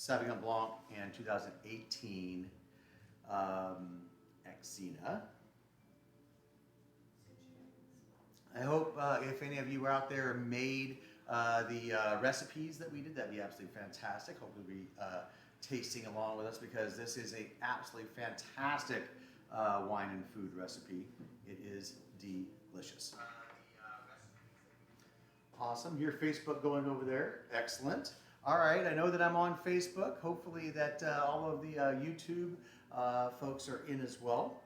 Sauvignon Blanc and 2018 Exina. I hope if any of you out there made the recipes that we did, that'd be absolutely fantastic. Hopefully you'll be tasting along with us, because this is a absolutely fantastic wine and food recipe. It is delicious. Awesome. Your Facebook going over there. Excellent. All right. I know that I'm on Facebook. Hopefully that all of the YouTube folks are in as well.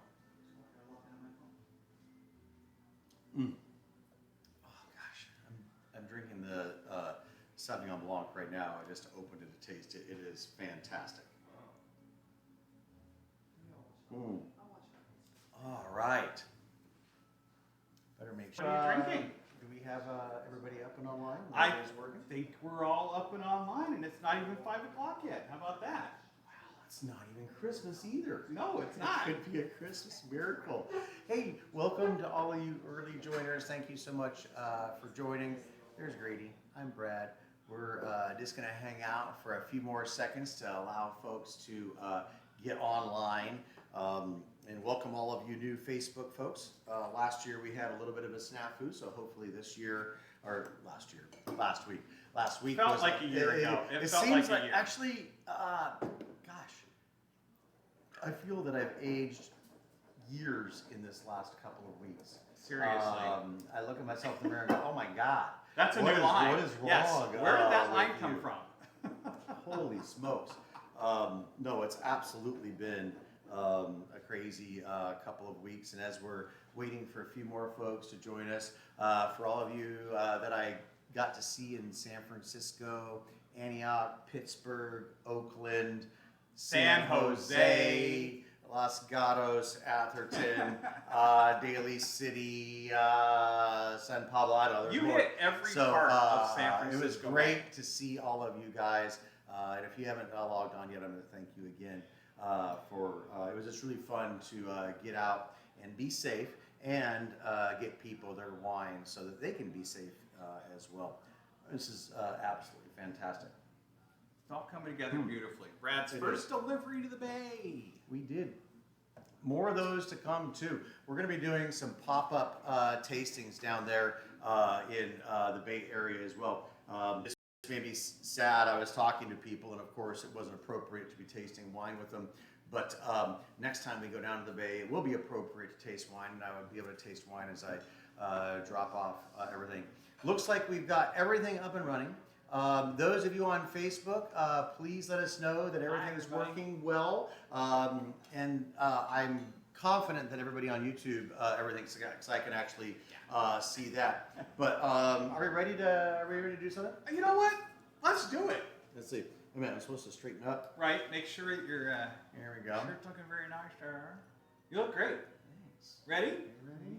Mm. Oh gosh, I'm drinking the Sauvignon Blanc right now. I just opened it to taste it. It is fantastic. Mm. All right. Better make sure. What are you drinking? Do we have everybody up and online? I think we're all up and online, and it's not even 5 o'clock yet. How about that? Wow, it's not even Christmas either. No, it's not. It could be a Christmas miracle. Hey, welcome to all of you early joiners. Thank you so much for joining. There's Grady. I'm Brad. We're just going to hang out for a few more seconds to allow folks to get online. And welcome all of you new Facebook folks. Last year we had a little bit of a snafu, so hopefully this year, or last week Felt was like a year ago. It felt seems like a year. Actually, gosh, I feel that I've aged years in this last couple of weeks. Seriously. I look at myself in the mirror and go, oh my God. That's a new line. What is wrong? Yes. Where did that line with come you? from? Holy smokes. No, it's absolutely been a crazy couple of weeks, and as we're waiting for a few more folks to join us, for all of you that I got to see in San Francisco, Antioch, Pittsburgh, Oakland, San Jose, Los Gatos, Atherton, Daly City, San Pablo, I don't know. You hit every part of San Francisco. It was great to see all of you guys. And if you haven't logged on yet, I'm going to thank you again it was just really fun to get out and be safe and get people their wine so that they can be safe as well. This is absolutely fantastic. It's all coming together beautifully. Brad's first delivery to the Bay. We did. More of those to come too. We're going to be doing some pop-up tastings down there in the Bay Area as well. This made me sad. I was talking to people, and of course it wasn't appropriate to be tasting wine with them. But next time we go down to the Bay, it will be appropriate to taste wine, and I would be able to taste wine as I drop off everything. Looks like we've got everything up and running. Those of you on Facebook, please let us know that everything is working well. And I'm confident that everybody on YouTube, everything's because I can actually see that. But are we ready to do something? You know what? Let's do it. Let's see. Wait a minute, I'm supposed to straighten up. Right. Make sure that your Here we go. shirt's looking very nice there. You look great. Thanks. Ready? You ready?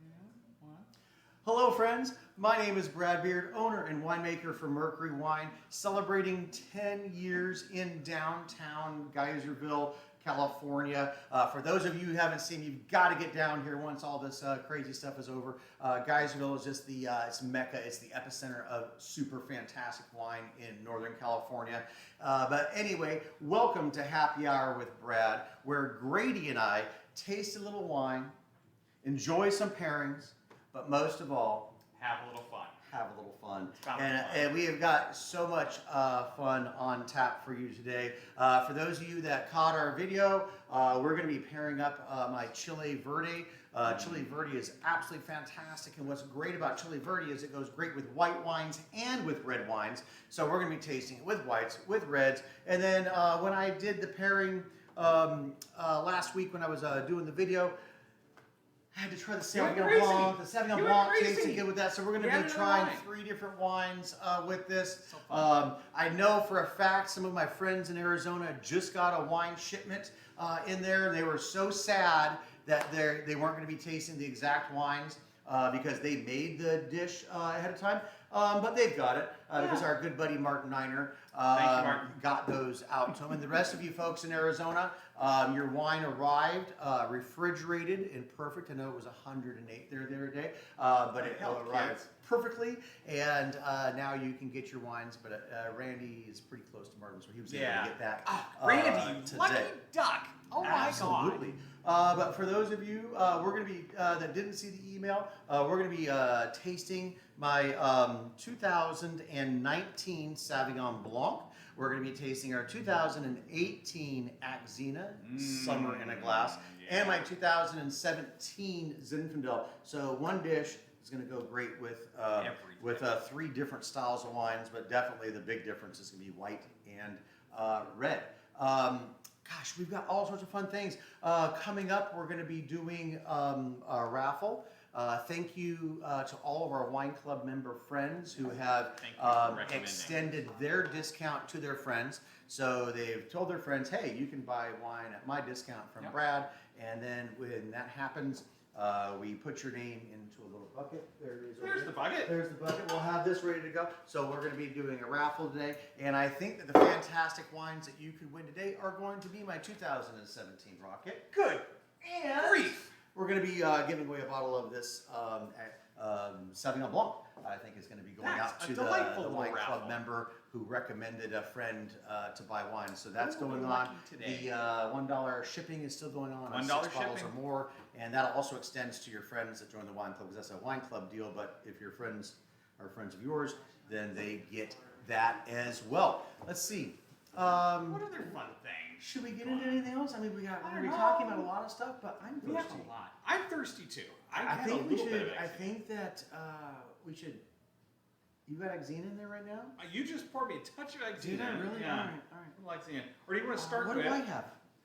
Yeah. One. Hello friends, my name is Brad Beard, owner and winemaker for Mercury Wine, celebrating 10 years in downtown Geyserville, California. For those of you who haven't seen, you've got to get down here once all this crazy stuff is over. Geyserville is just the it's Mecca. It's the epicenter of super fantastic wine in Northern California. But anyway, welcome to Happy Hour with Brad, where Grady and I taste a little wine, enjoy some pairings, but most of all, Have a little fun. have a little fun. Fun. And we have got so much fun on tap for you today. For those of you that caught our video, we're going to be pairing up my Chile Verde. Chile Verde is absolutely fantastic, and what's great about Chile Verde is it goes great with white wines and with red wines. So we're going to be tasting it with whites, with reds, and then when I did the pairing last week when I was doing the video, I had to try the Sauvignon Blanc. The Sauvignon Blanc tasted good with that, so we're going to be trying 3 different wines with this. So I know for a fact some of my friends in Arizona just got a wine shipment in there, and they were so sad that they weren't going to be tasting the exact wines because they made the dish ahead of time. but they've got it because Yeah. our good buddy Martin Niner Thank you, Martin. got those out to him. And the rest of you folks in Arizona, your wine arrived refrigerated and perfect. I know it was 108 there the other day, but it arrived perfectly. And now you can get your wines. But Randy is pretty close to Martin, so he was able to get that Randy, today. lucky duck. Oh Absolutely. my God. But for those of you we're going to be that didn't see the email, we're going to be tasting my 2019 Sauvignon Blanc. We're going to be tasting our 2018 Axina Summer in a Glass and my 2017 Zinfandel. So one dish is going to go great with 3 different styles of wines, but definitely the big difference is going to be white and red. Gosh, we've got all sorts of fun things coming up. We're going to be doing a raffle. Thank you to all of our wine club member friends who have extended their discount to their friends. So they've told their friends, hey, you can buy wine at my discount from Brad. And then when that happens, we put your name into a little bucket. There's the bucket. There's the bucket. We'll have this ready to go. So we're going to be doing a raffle today. And I think that the fantastic wines that you could win today are going to be my 2017 Rocket. Good. And Grief. we're going to be giving away a bottle of this Sauvignon Blanc. I think is going to be going out to the wine club member who recommended a friend to buy wine. So that's going on. Today. The $1 shipping is still going on. $1 6 bottles shipping. or more, and that also extends to your friends that join the wine club because that's a wine club deal. But if your friends are friends of yours, then they get that as well. Let's see. What other fun things? Should we get into anything else? I mean, we're don't be know. talking about a lot of stuff, but I'm thirsty. We have a lot. I'm thirsty too. I had a think we little bit should. of I Axina. think that we should. You got Axina in there right now? You just poured me a touch of Axina. Did I really? Yeah. All right. I like Axina. Or do you want to start What with? do I have?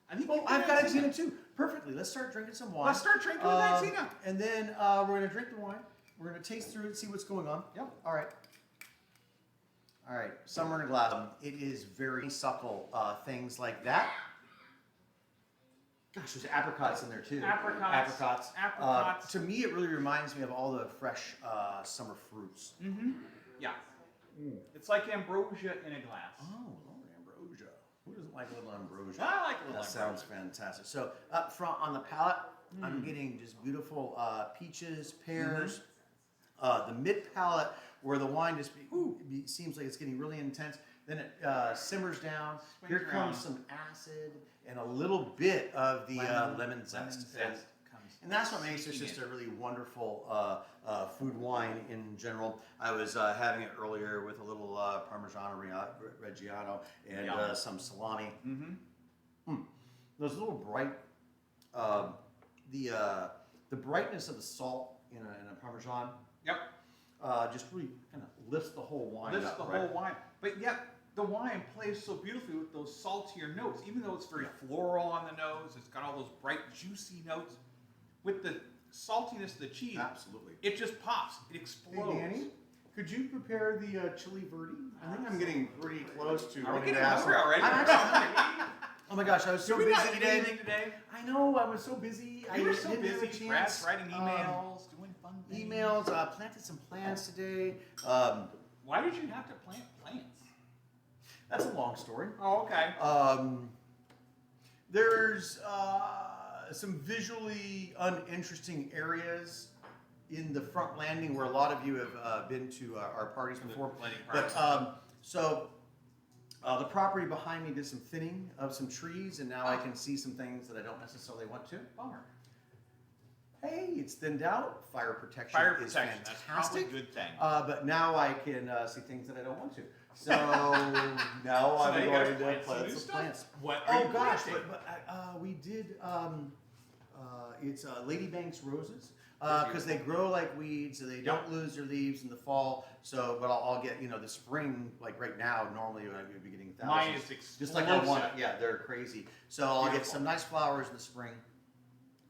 I think Oh, you I've got Axina too. Perfectly. Let's start drinking some wine. Let's start drinking with Axina. And then we're going to drink the wine. We're going to taste through it, see what's going on. Yep. All right. All right. Summer in a glass. It is very supple. Things like that. Gosh, there's apricots in there too. Apricots. To me, it really reminds me of all the fresh summer fruits. Mm-hmm. Yeah. It's like ambrosia in a glass. Oh, Lord, ambrosia. Who doesn't like a little ambrosia? I like a little That ambrosia. sounds fantastic. So up front on the palate, I'm getting just beautiful peaches, pears. The mid palate, where the wine just seems like it's getting really intense. Then it simmers down. Swings Here comes around. some acid and a little bit of the lemon zest. And that's what makes this just a really wonderful food wine in general. I was having it earlier with a little Parmigiano Reggiano and some salami. Those little bright, the brightness of the salt in a Parmesan. Yep. Just really kind of lifts the whole wine Lifts up. the whole wine. But yet, the wine plays so beautifully with those saltier notes. Even though it's very floral on the nose, it's got all those bright, juicy notes. With the saltiness of the cheese, Absolutely. it just pops. It explodes. Hey, Danny, could you prepare the chili verde? I think I'm getting pretty close to Are we wanting getting to ask hungry them. already? I'm actually hungry. Oh my gosh, I was so Did we not busy eat today. anything today? I know, I was so busy. You I were so didn't have a busy. chance. Brad's writing emails, doing fun things. Emails, planted some plants today. Why did you have to plant plants? That's a long story. Oh, okay. There's some visually uninteresting areas in the front landing where a lot of you have been to our parties before. But the property behind me did some thinning of some trees, and now I can see some things that I don't necessarily want to. Bummer. Hey, it's thinned out. Fire protection Fire is protection. That's probably fantastic. a good thing. But now I can see things that I don't want to. So now I'm going to plant some plants. What are you gosh, planting? but we did. It's Ladybank's roses because they grow like weeds, so they don't lose their leaves in the fall. So, but I'll get the spring like right now. Normally I would be getting thousands. Mine is explosive. Just like I want. Yeah, they're crazy. So I'll get some nice flowers in the spring.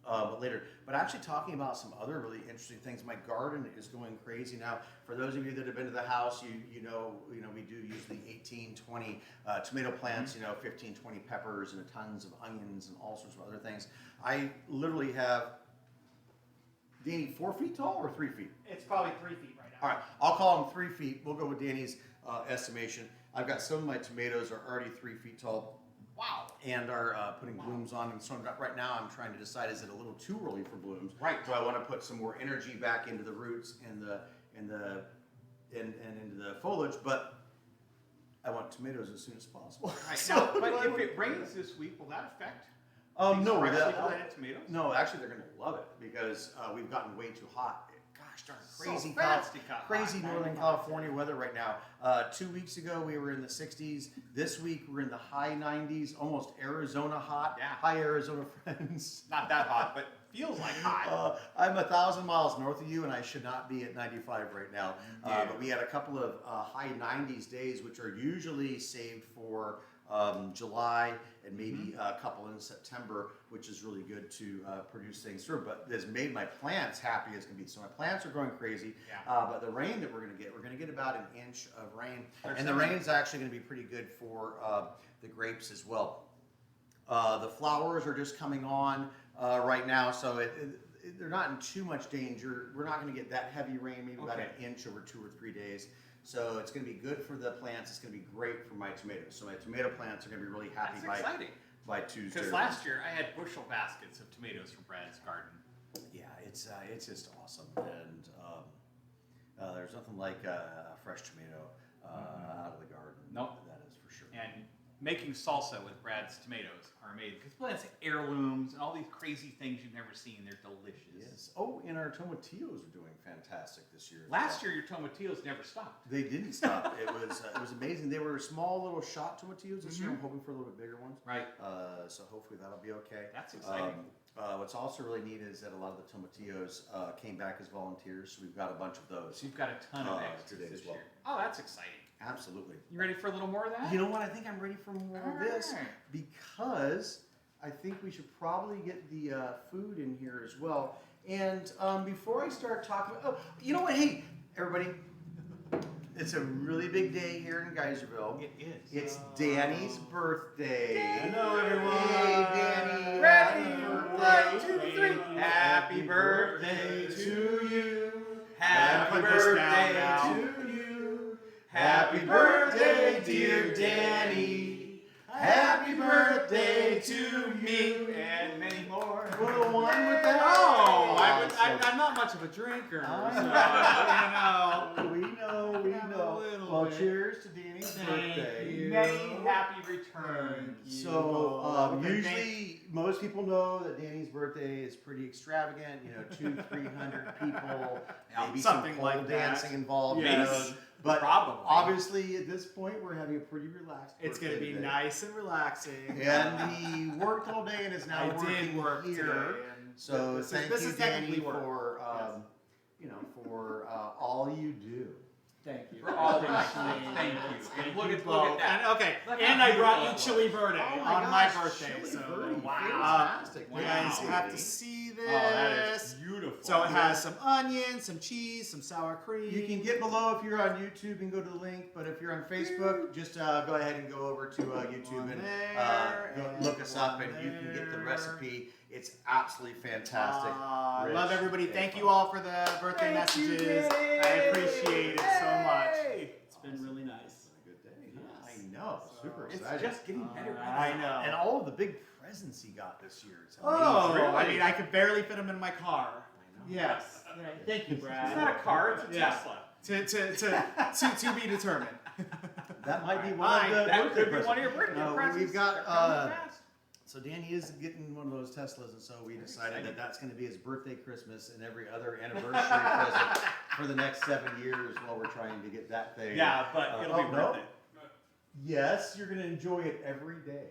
But later. But actually talking about some other really interesting things. My garden is going crazy now. For those of you that have been to the house, you know we do usually 18, 20 tomato plants, 15, 20 peppers and tons of onions and all sorts of other things. I literally have, Danny, 4 feet tall or 3 feet? It's probably 3 feet right now. All right, I'll call them 3 feet. We'll go with Danny's estimation. I've got some of my tomatoes are already 3 feet tall. Wow. And are putting blooms on them. So right now I'm trying to decide, is it a little too early for blooms? Right. Do I want to put some more energy back into the roots and into the foliage? But I want tomatoes as soon as possible. Right. So, Now, but if it rains this week, will that affect these no, freshly planted tomatoes? no, actually they're going to love it because we've gotten way too hot. Gosh darn, So crazy Northern California weather right now. 2 weeks ago we were in the 60s. This week we're in the high 90s, almost Arizona hot. Yeah. Hi Arizona friends. Not that hot, but feels like hot. I'm 1,000 miles north of you, and I should not be at 95 right now. Yeah. But we had a couple of high 90s days, which are usually saved for July and maybe a couple in September, which is really good to produce things through. But has made my plants happy as can be. So my plants are going crazy. Yeah. But the rain that we're going to get about an inch of rain, There's and the some- rain's actually going to be pretty good for the grapes as well. The flowers are just coming on right now, so they're not in too much danger. We're not going to get that heavy rain, maybe about an inch over 2 or 3 days. So it's going to be good for the plants. It's going to be great for my tomatoes. So my tomato plants are going to be really happy That's exciting. by Tuesday. Because last year I had bushel baskets of tomatoes from Brad's garden. Yeah, it's just awesome, and there's nothing like a fresh tomato out of the garden. Nope. That is for sure. And making salsa with Brad's tomatoes are amazing. Because plants heirlooms and all these crazy things you've never seen. They're delicious. Yes. Oh, and our tomatillos are doing fantastic this year. Last year your tomatillos never stopped. They didn't stop. It was amazing. They were small little shot tomatillos this year. I'm hoping for a little bit bigger ones. Right. So hopefully that'll be okay. That's exciting. What's also really neat is that a lot of the tomatillos came back as volunteers, so we've got a bunch of those. So you've got a ton of extras today this as well. year. Oh, that's exciting. Absolutely. You ready for a little more of that? You know what? I think I'm ready for more of this Alright. because I think we should probably get the food in here as well. And before I start talking, you know what? Hey, everybody, it's a really big day here in Geyserville. It is. It's Danny's birthday. Hello, everyone. Hey, Danny. Ready? Happy 1, 2, 3. Happy birthday to you. Happy Put this down birthday now. to you. Happy birthday, dear Danny. Happy birthday to me. And many more. Put a one with that. Oh, Awesome. I'm not much of a drinker. I So, We know. Have a little Well, bit. cheers to Danny's Thank birthday. you. Many happy returns. So Okay, usually most people know that Danny's birthday is pretty extravagant. 200-300 people, Yeah, maybe something some pole like that. dancing involved. Yes. But Probably. obviously at this point we're having a pretty relaxed. It's going to birthday be today. nice and relaxing. And he worked all day and is now I working did work here. today. And So this thank is you, technically Danny, work. for Yes. for all you do. Thank you. For all that. Appreciate Thank it. you. Thank And look you at both. that. And, okay, Look and how I brought you beautiful chili verde Oh on my birthday. Chili So Verde, wow. fantastic! you guys Wow. have to see this. Oh, that is beautiful. So it has some onions, some cheese, some sour cream. You can get below if you're on YouTube and go to the link, but if you're on Facebook, just go ahead and go over to YouTube One and there, and look us up, and one you can get the there. recipe. It's absolutely fantastic. I Rich, love everybody. and Thank fun. you all for the birthday Thank you, messages. Danny. I appreciate it so much. Yay. It's been really nice. It's been a good day. Yes. I know, super It's excited. just getting better. I know. And all of the big presents he got this year. It's Oh, amazing. I mean, I could barely fit them in my car. I know. Yes. Yeah, thank you, Brad. It's not a car, it's a Yeah. Tesla. To be determined. That might be one Fine, of the That birthday could be one of your presents. birthday No, presents. we've got They're coming fast. so Danny is getting one of those Teslas, and so we decided exciting. that that's going to be his birthday, Christmas, and every other anniversary present for the next 7 years while we're trying to get that thing. Yeah, but it'll be worth no. it. Yes, you're going to enjoy it every day.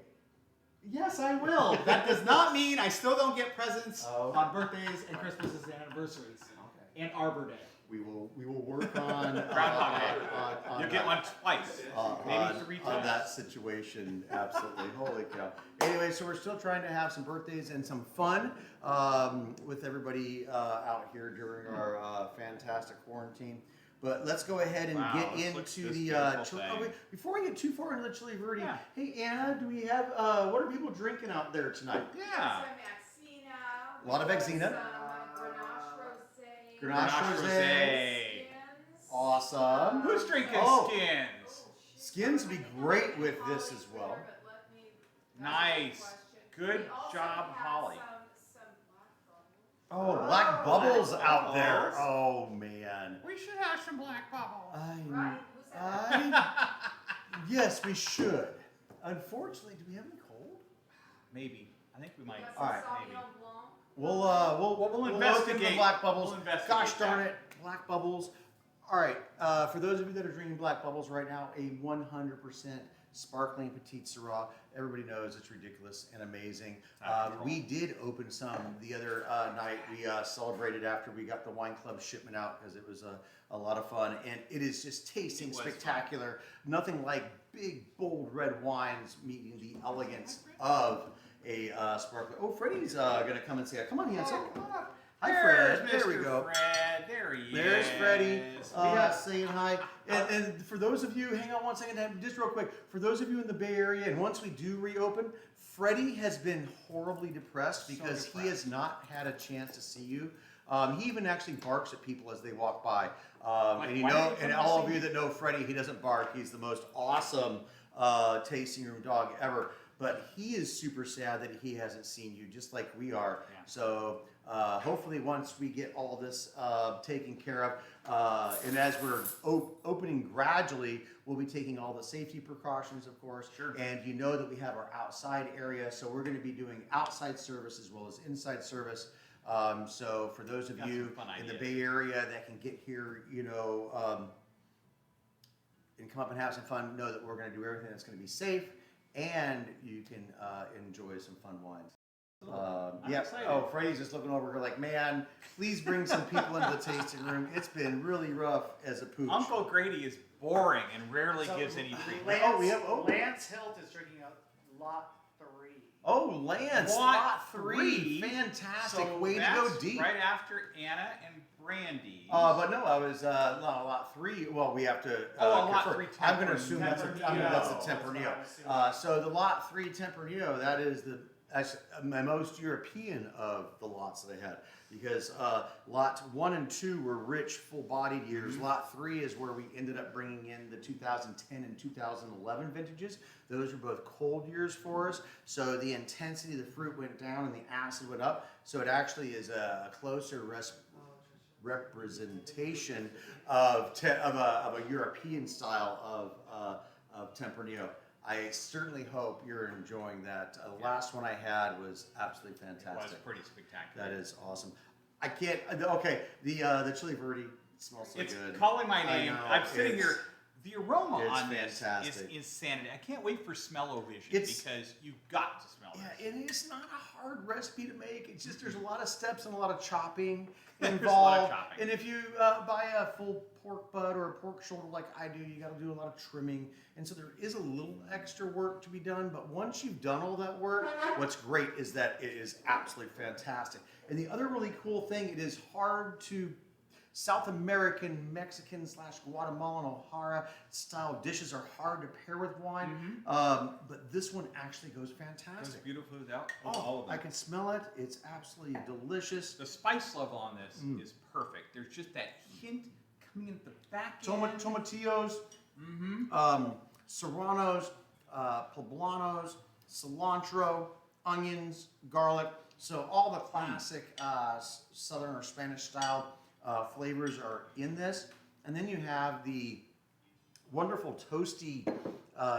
Yes, I will. That does not mean I still don't get presents Oh. on birthdays and Christmases and anniversaries Okay. and Arbor Day. We will work on Groundhog Day. on You'll get one twice, maybe on, 3 on times. that situation. Absolutely. Holy cow. Anyway, so we're still trying to have some birthdays and some fun with everybody out here during our fantastic quarantine. But let's go ahead and Wow, get let's look at into this the beautiful chili. thing. Wait, before we get too far into the chili verde, Yeah. hey Anna, do we have what are people drinking out there tonight? Yeah. Some Axina. A lot of Axina. Some Grenache Rosé. Grenache Grenache Rosé. Rosé. Awesome. Who's drinking Oh. skins? Skins would be great with this as well. Nice. Good job, Holly. Oh, black bubbles out there. Oh man. We should have some black bubbles. Yes, we should. Unfortunately, do we have any cold? Maybe. I think we might. All right, maybe. We'll investigate. open the black bubbles. We'll investigate Gosh darn that. it, black bubbles. All right, for those of you that are drinking black bubbles right now, a 100% sparkling Petite Syrah. Everybody knows it's ridiculous and amazing. We did open some the other night. We celebrated after we got the wine club shipment out because it was a lot of fun, and it is just tasting spectacular. Nothing like big, bold red wines meeting the elegance of a sparkling. Oh, Freddie's gonna come and say, "Come on, Hanson, come on up." Hi, Fred. There we go. Fred, there he There's is. Freddie saying hi. And for those of you, hang on one second, just real quick. For those of you in the Bay Area, and once we do reopen, Freddie has been horribly depressed because he has not had a chance to see you. He even actually barks at people as they walk by. And you know, and all of you that know Freddie, he doesn't bark. He's the most awesome tasting room dog ever. But he is super sad that he hasn't seen you, just like we are. Yeah. So hopefully once we get all this taken care of, and as we're opening gradually, we'll be taking all the safety precautions, of course. Sure. And you know that we have our outside area, so we're going to be doing outside service as well as inside service. So for those of you in the Bay Area that can get here, you know, and come up and have some fun, know that we're going to do everything that's going to be safe, and you can enjoy some fun wines. Yeah. Oh, Freddie's just looking over her like, man, please bring some people into the tasting room. It's been really rough as a pooch. Uncle Grady is boring and rarely gives any treatment. Lance Hilt is drinking a lot 3. Oh, Lance, lot 3. Fantastic. So way to that's go deep. right after Anna and Brandy. But no, I was not lot 3. Well, we have to. lot 3 I'm going to assume that's a Tempranillo. Tempranillo. So the lot 3 Tempranillo, that is my most European of the lots that I had, because lot 1 and 2 were rich, full-bodied years. Mm-hmm. Lot 3 is where we ended up bringing in the 2010 and 2011 vintages. Those were both cold years for us, so the intensity of the fruit went down and the acid went up. So it actually is a closer representation of a European style of Tempranillo. I certainly hope you're enjoying that. The last one I had was absolutely fantastic. It was pretty spectacular. That is awesome. I can't. Okay, the Chili Verde smells so it's good. It's calling my name. Know, I'm sitting here. The aroma on fantastic. this is insanity. I can't wait for smell-o-vision because you've got to smell this. Yeah, and it's not a hard recipe to make. It's just there's a lot of steps and a lot of chopping There's involved. a lot of chopping. And if you buy a full pork butt or a pork shoulder like I do, you got to do a lot of trimming. And so there is a little extra work to be done. But once you've done all that work, what's great is that it is absolutely fantastic. And the other really cool thing, it is hard to South American, Mexican / Guatemalan, O'Hara style dishes are hard to pair with wine, but this one actually goes fantastic. It goes beautifully without all of them. I can smell it. It's absolutely delicious. The spice level on this is perfect. There's just that hint coming in at the back end. Tomatillos, serranos, poblanos, cilantro, onions, garlic. So all the classic Southern or Spanish style flavors are in this. And then you have the wonderful toasty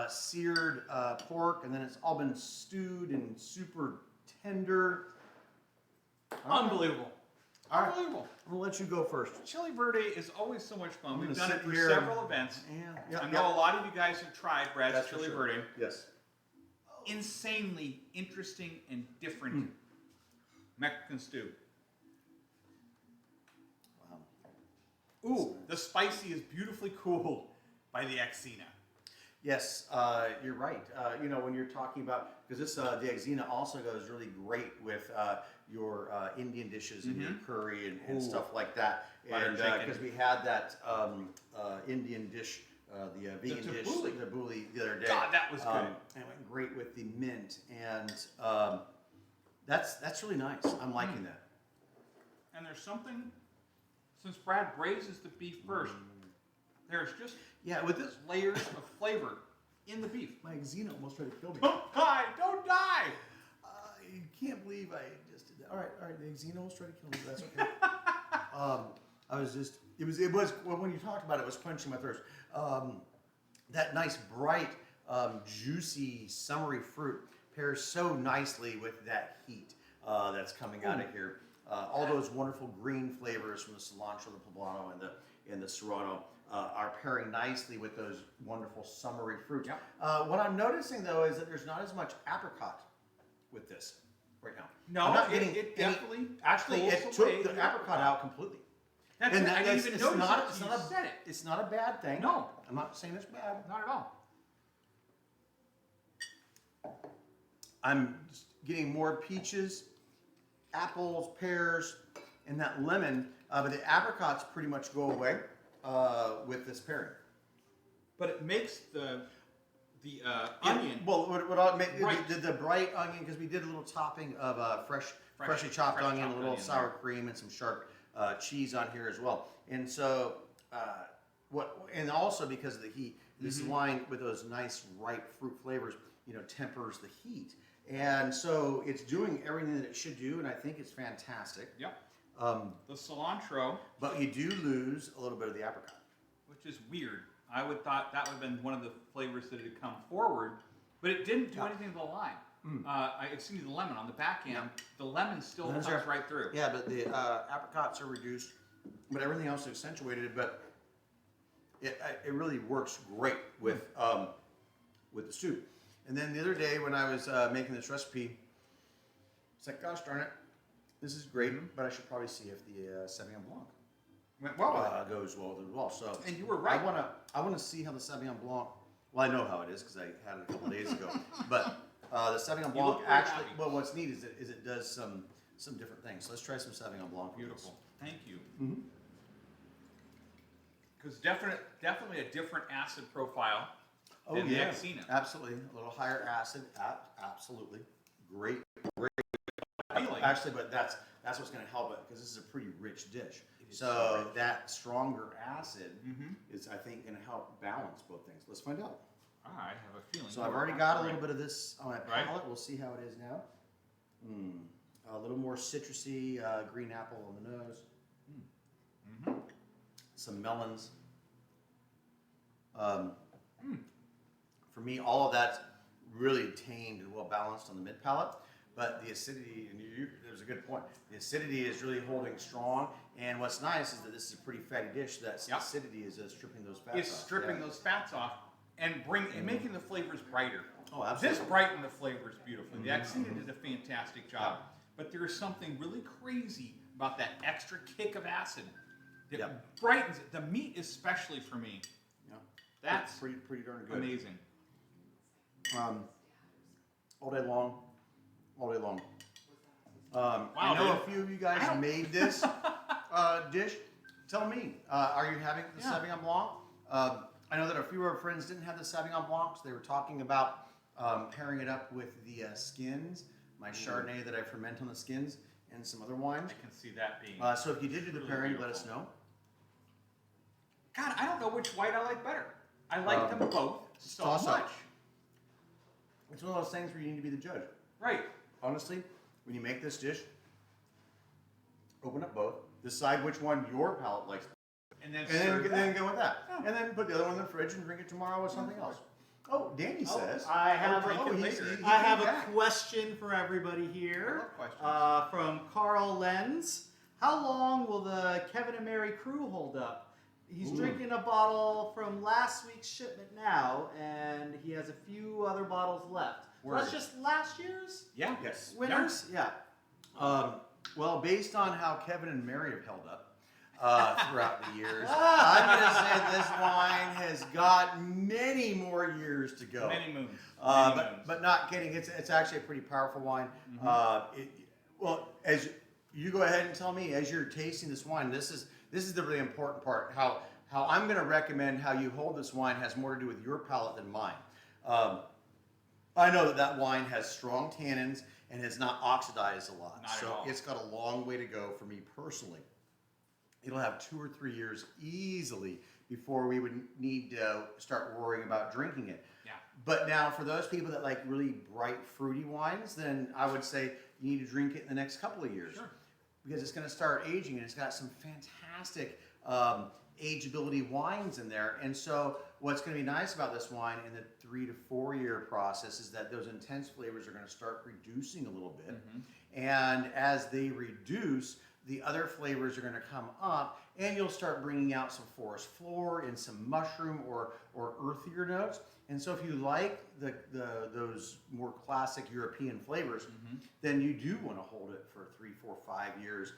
seared pork, and then it's all been stewed and super tender. Unbelievable. All right. Unbelievable. I'm gonna let you go first. Chili Verde is always so much fun. I'm We've gonna done it sit for here several events. I know a lot of you guys have tried Brad's That's for Chili sure. Verde. Yes. Insanely interesting and different Mexican stew. Wow. Ooh, the spicy is beautifully cooled by the Axina. Yes, you're right. You know, when you're talking about, because this the Axina also goes really great with your Indian dishes and your curry and stuff like that. And because we had that Indian dish, the vegan dish, the tabbouleh, the other day. God, that was good. And it went great with the mint, and that's really nice. I'm liking that. And there's something, since Brad braises the beef first, There's just with this, layers of flavor in the beef. my Xena almost tried to kill me. Don't die! Don't die! You can't believe I just did that. All right, the Xena almost tried to kill me, but that's okay. I was just, it was, well, when you talked about it, it was quenching my thirst. That nice, bright, juicy, summery fruit pairs so nicely with that heat that's coming out of here. All those wonderful green flavors from the cilantro, the poblano, and the serrano are pairing nicely with those wonderful summery fruits. Yep. What I'm noticing though is that there's not as much apricot with this right now. No, I'm not it getting definitely actually, pulls it away took the the apricot out completely. That's And it. I didn't it's even it's notice not, it it's till not you a, said it. it's not a bad thing. No. I'm not saying it's bad. Not at all. I'm just getting more peaches, apples, pears, and that lemon, but the apricots pretty much go away with this pairing. But it makes the onion. Well, what I make Right. the bright onion, because we did a little topping of freshly chopped fresh onion, chopped a little onion sour there. cream, and some sharp cheese on here as well. And so, and also because of the heat, this wine with those nice ripe fruit flavors, tempers the heat. And so it's doing everything that it should do, and I think it's fantastic. Yep. The cilantro, But you do lose a little bit of the apricot. which is weird. I would thought that would have been one of the flavors that had come forward, but it didn't do anything to the lime. Excuse me, the lemon on the back end. The lemon still Lemons comes are- right through. Yeah, but the apricots are reduced, but everything else is accentuated. But it really works great with the soup. And then the other day when I was making this recipe, it's like, gosh darn it, this is great, but I should probably see if the Sauvignon Blanc Went well with it. goes well with it as well. So And you were right. I wanna see how the Sauvignon Blanc. Well, I know how it is because I had it a couple days ago. But the Sauvignon You Blanc look very actually, happy. well, what's neat is it does some different things. So let's try some Sauvignon Blanc. Beautiful. Thank you. Mm-hmm. Because definitely a different acid profile Oh than yeah, the Xena. absolutely. A little higher acid. Absolutely, great. Feeling. Actually, but that's what's going to help it because this is a pretty rich dish. It is So so rich. that stronger acid Mhm. is, I think, going to help balance both things. Let's find out. I have a feeling. So you I've are already got a right. little bit of this on my Right. palate. We'll see how it is now. A little more citrusy, green apple on the nose. Some melons. For me, all of that's really tamed and well balanced on the mid palate. But the acidity, and there's a good point. The acidity is really holding strong. And what's nice is that this is a pretty fatty dish. That Yep. acidity is stripping those fats It's off. stripping Yeah. those fats off and making the flavors brighter. Oh, absolutely. This brightened the flavors beautifully. The Xena did a fantastic job. But there is something really crazy about that extra kick of acid that Yep. brightens it. The meat, especially for me, Yeah. that's pretty darn good. amazing. All day long. All day long. I Wow, know dude. a few of you guys made this dish. Tell me, are you having the Yeah. Sauvignon Blanc? I know that a few of our friends didn't have the Sauvignon Blanc, so they were talking about pairing it up with the skins, my Chardonnay that I ferment on the skins, and some other wines. I can see that being. So if you did do the Really pairing, let us beautiful. know. God, I don't know which white I like better. I like them both so toss up. much. It's one of those things where you need to be the judge. Right. Honestly, when you make this dish, open up both, decide which one your palate likes, And then and serve then that. go with that. Yeah. And then put the other one in the fridge and drink it tomorrow with something else. Oh, Danny says. I have drink it a, later. I have came a back. question for everybody I here. love questions. From Carl Lenz. How long will the Kevin and Mary crew hold up? He's Ooh. drinking a bottle from last week's shipment now, and he has a few other bottles left. So that's Word. just last year's Yeah. Yes. winners? Yeah. Well, based on how Kevin and Mary have held up throughout the years, I'm going to say this wine has got many more years to go. Many moons. Many moons. But not kidding, it's actually a pretty powerful wine. Well, as you go ahead and tell me as you're tasting this wine, this is the really important part. How I'm going to recommend how you hold this wine has more to do with your palate than mine. I know that wine has strong tannins and has not oxidized a lot, Not at so all. it's got a long way to go for me personally. It'll have 2 or 3 years easily before we would need to start worrying about drinking it. Yeah. But now for those people that like really bright fruity wines, then I would say you need to drink it in the next couple of years. Sure. Because it's going to start aging and it's got some fantastic ageability wines in there. And so what's going to be nice about this wine in the 3 to 4 year process is that those intense flavors are going to start reducing a little bit. And as they reduce, the other flavors are going to come up, and you'll start bringing out some forest floor and some mushroom or earthier notes. And so if you like those more classic European flavors, then you do want to hold it for 3, 4, 5 years.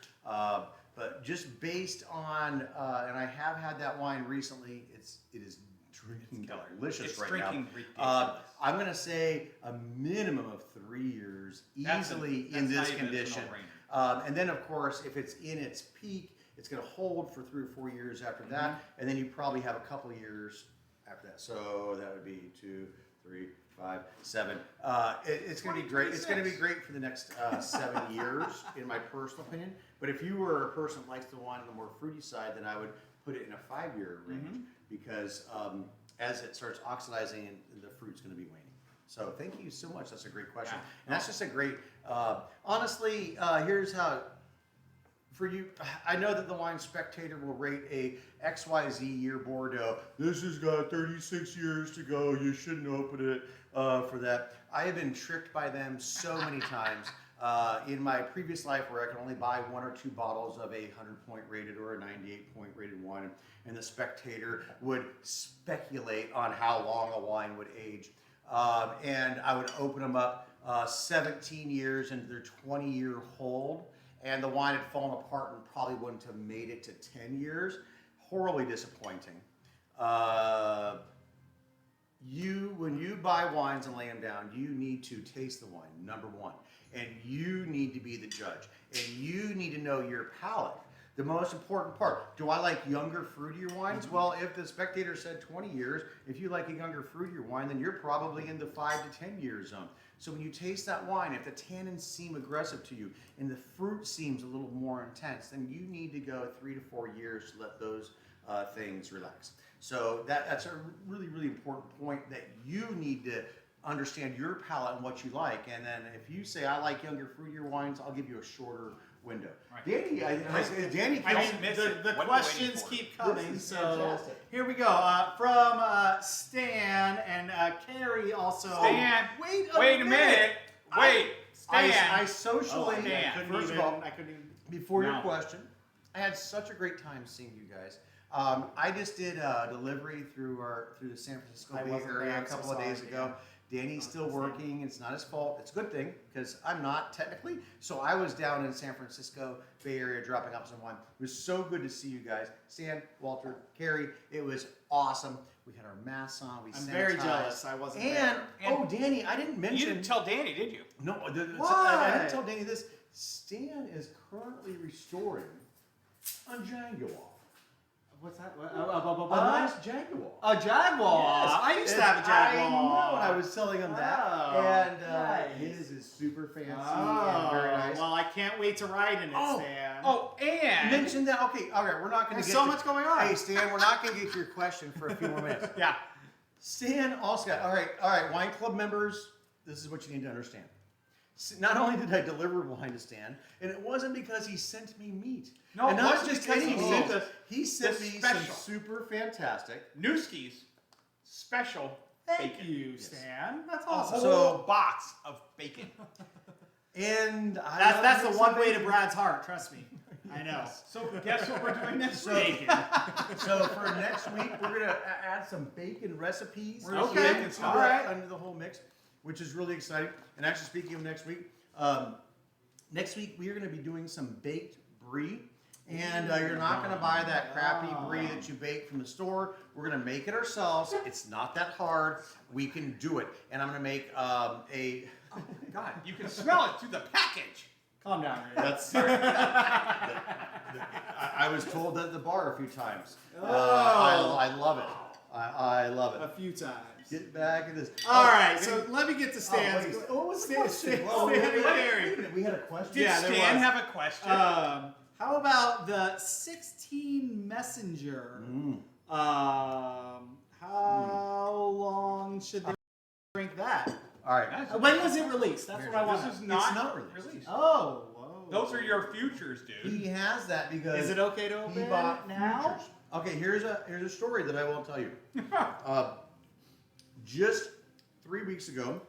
But just based on, and I have had that wine recently, it is drinking delicious It's right drinking now. ridiculous. I'm going to say a minimum of 3 years easily in this condition. And then, of course, if it's in its peak, it's going to hold for 3 or 4 years after that, and then you probably have a couple of years after that. So that would be 2, 3, 5, 7. It's going to be great. It's going to be great for the next 7 years, in my personal opinion. But if you were a person that likes the wine on the more fruity side, then I would put it in a 5-year range because as it starts oxidizing, the fruit's going to be waning. So thank you so much. That's a great question. And that's just a great, honestly, here's how, for you, I know that the Wine Spectator will rate a XYZ year Bordeaux. This has got 36 years to go. You shouldn't open it for that. I have been tricked by them so many times. In my previous life where I could only buy 1 or 2 bottles of a 100-point rated or a 98-point rated wine, and the Spectator would speculate on how long a wine would age. And I would open them up 17 years into their 20-year hold, and the wine had fallen apart and probably wouldn't have made it to 10 years. Horribly disappointing. When you buy wines and lay them down, you need to taste the wine, number one. And you need to be the judge. And you need to know your palate. The most important part, do I like younger, fruitier wines? Well, if the Spectator said 20 years, if you like a younger, fruitier wine, then you're probably in the 5 to 10 year zone. So when you taste that wine, if the tannins seem aggressive to you and the fruit seems a little more intense, then you need to go 3 to 4 years to let those things relax. So that's a really, really important point that you need to understand your palate and what you like. And then if you say, I like younger, fruitier wines, I'll give you a shorter window. Right. Danny, Danny, The questions keep coming, This is so fantastic. here we go. From Stan and Carrie also. Stan, wait a minute. Wait, Stan. I socially, Stan. first of all, I couldn't even. before your question, I had such a great time seeing you guys. I just did a delivery through the San Francisco Bay Area a couple of days ago. Danny's still working. It's not his fault. It's a good thing because I'm not technically. So I was down in San Francisco Bay Area dropping off some wine. It was so good to see you guys. Stan, Walter, Carrie, it was awesome. We had our masks on. I'm very jealous. I wasn't there. And Danny, I didn't mention. You didn't tell Danny, did you? No, I didn't tell Danny this. Stan is currently restoring a Jaguar. What's that? A nice Jaguar. A Jaguar. Yes. I used to have a Jaguar. I know, and I was telling him that. Oh, And nice. his is super fancy Oh, and very nice. well, I can't wait to ride in it, Stan. Oh, and Mention that. Okay, all right, we're not going to There's get so to- much going on. Hey, Stan, we're not going to get to your question for a few more minutes. Yeah. Stan also got, all right, wine club members, this is what you need to understand. Not only did I deliver wine to Stan, and it wasn't because he sent me meat. No, and it not wasn't just because any he meat. sent us He sent the me special. some super fantastic. Newski's special Thank bacon. you, Yes. Stan. That's A awesome. whole box of bacon. And That's the one way to Brad's heart. Trust me. I know. So guess what we're doing next So- week? So for next week, we're gonna add some bacon recipes. We're gonna to do it, bacon to stuff. the- All right. under the whole mix, which is really exciting. And actually, speaking of next week, next week we are gonna be doing some baked brie. And you're not going to buy that crappy brie that you bake from the store. We're going to make it ourselves. It's not that hard. We can do it. And I'm going to make a... God, you can smell it through the package. Calm down. Ray. That's... I was told that at the bar a few times. Oh. I love it. I love A it. few times. Get back in this. All right, so let me get to Stan's. wait. What was the Stan- question? Stan- Oh, Stan wait, and wait, Carrie. wait a minute. We had a question? Did Yeah, there Stan was. have a question? How about the 16 Messenger? How long should they drink that? All right. When was it released? That's what I want. This is not, not released. Oh, whoa. Those are your futures, dude. He has that because Is it okay to open he bought now? futures. Okay, here's a story that I won't tell you. Just 3 weeks ago,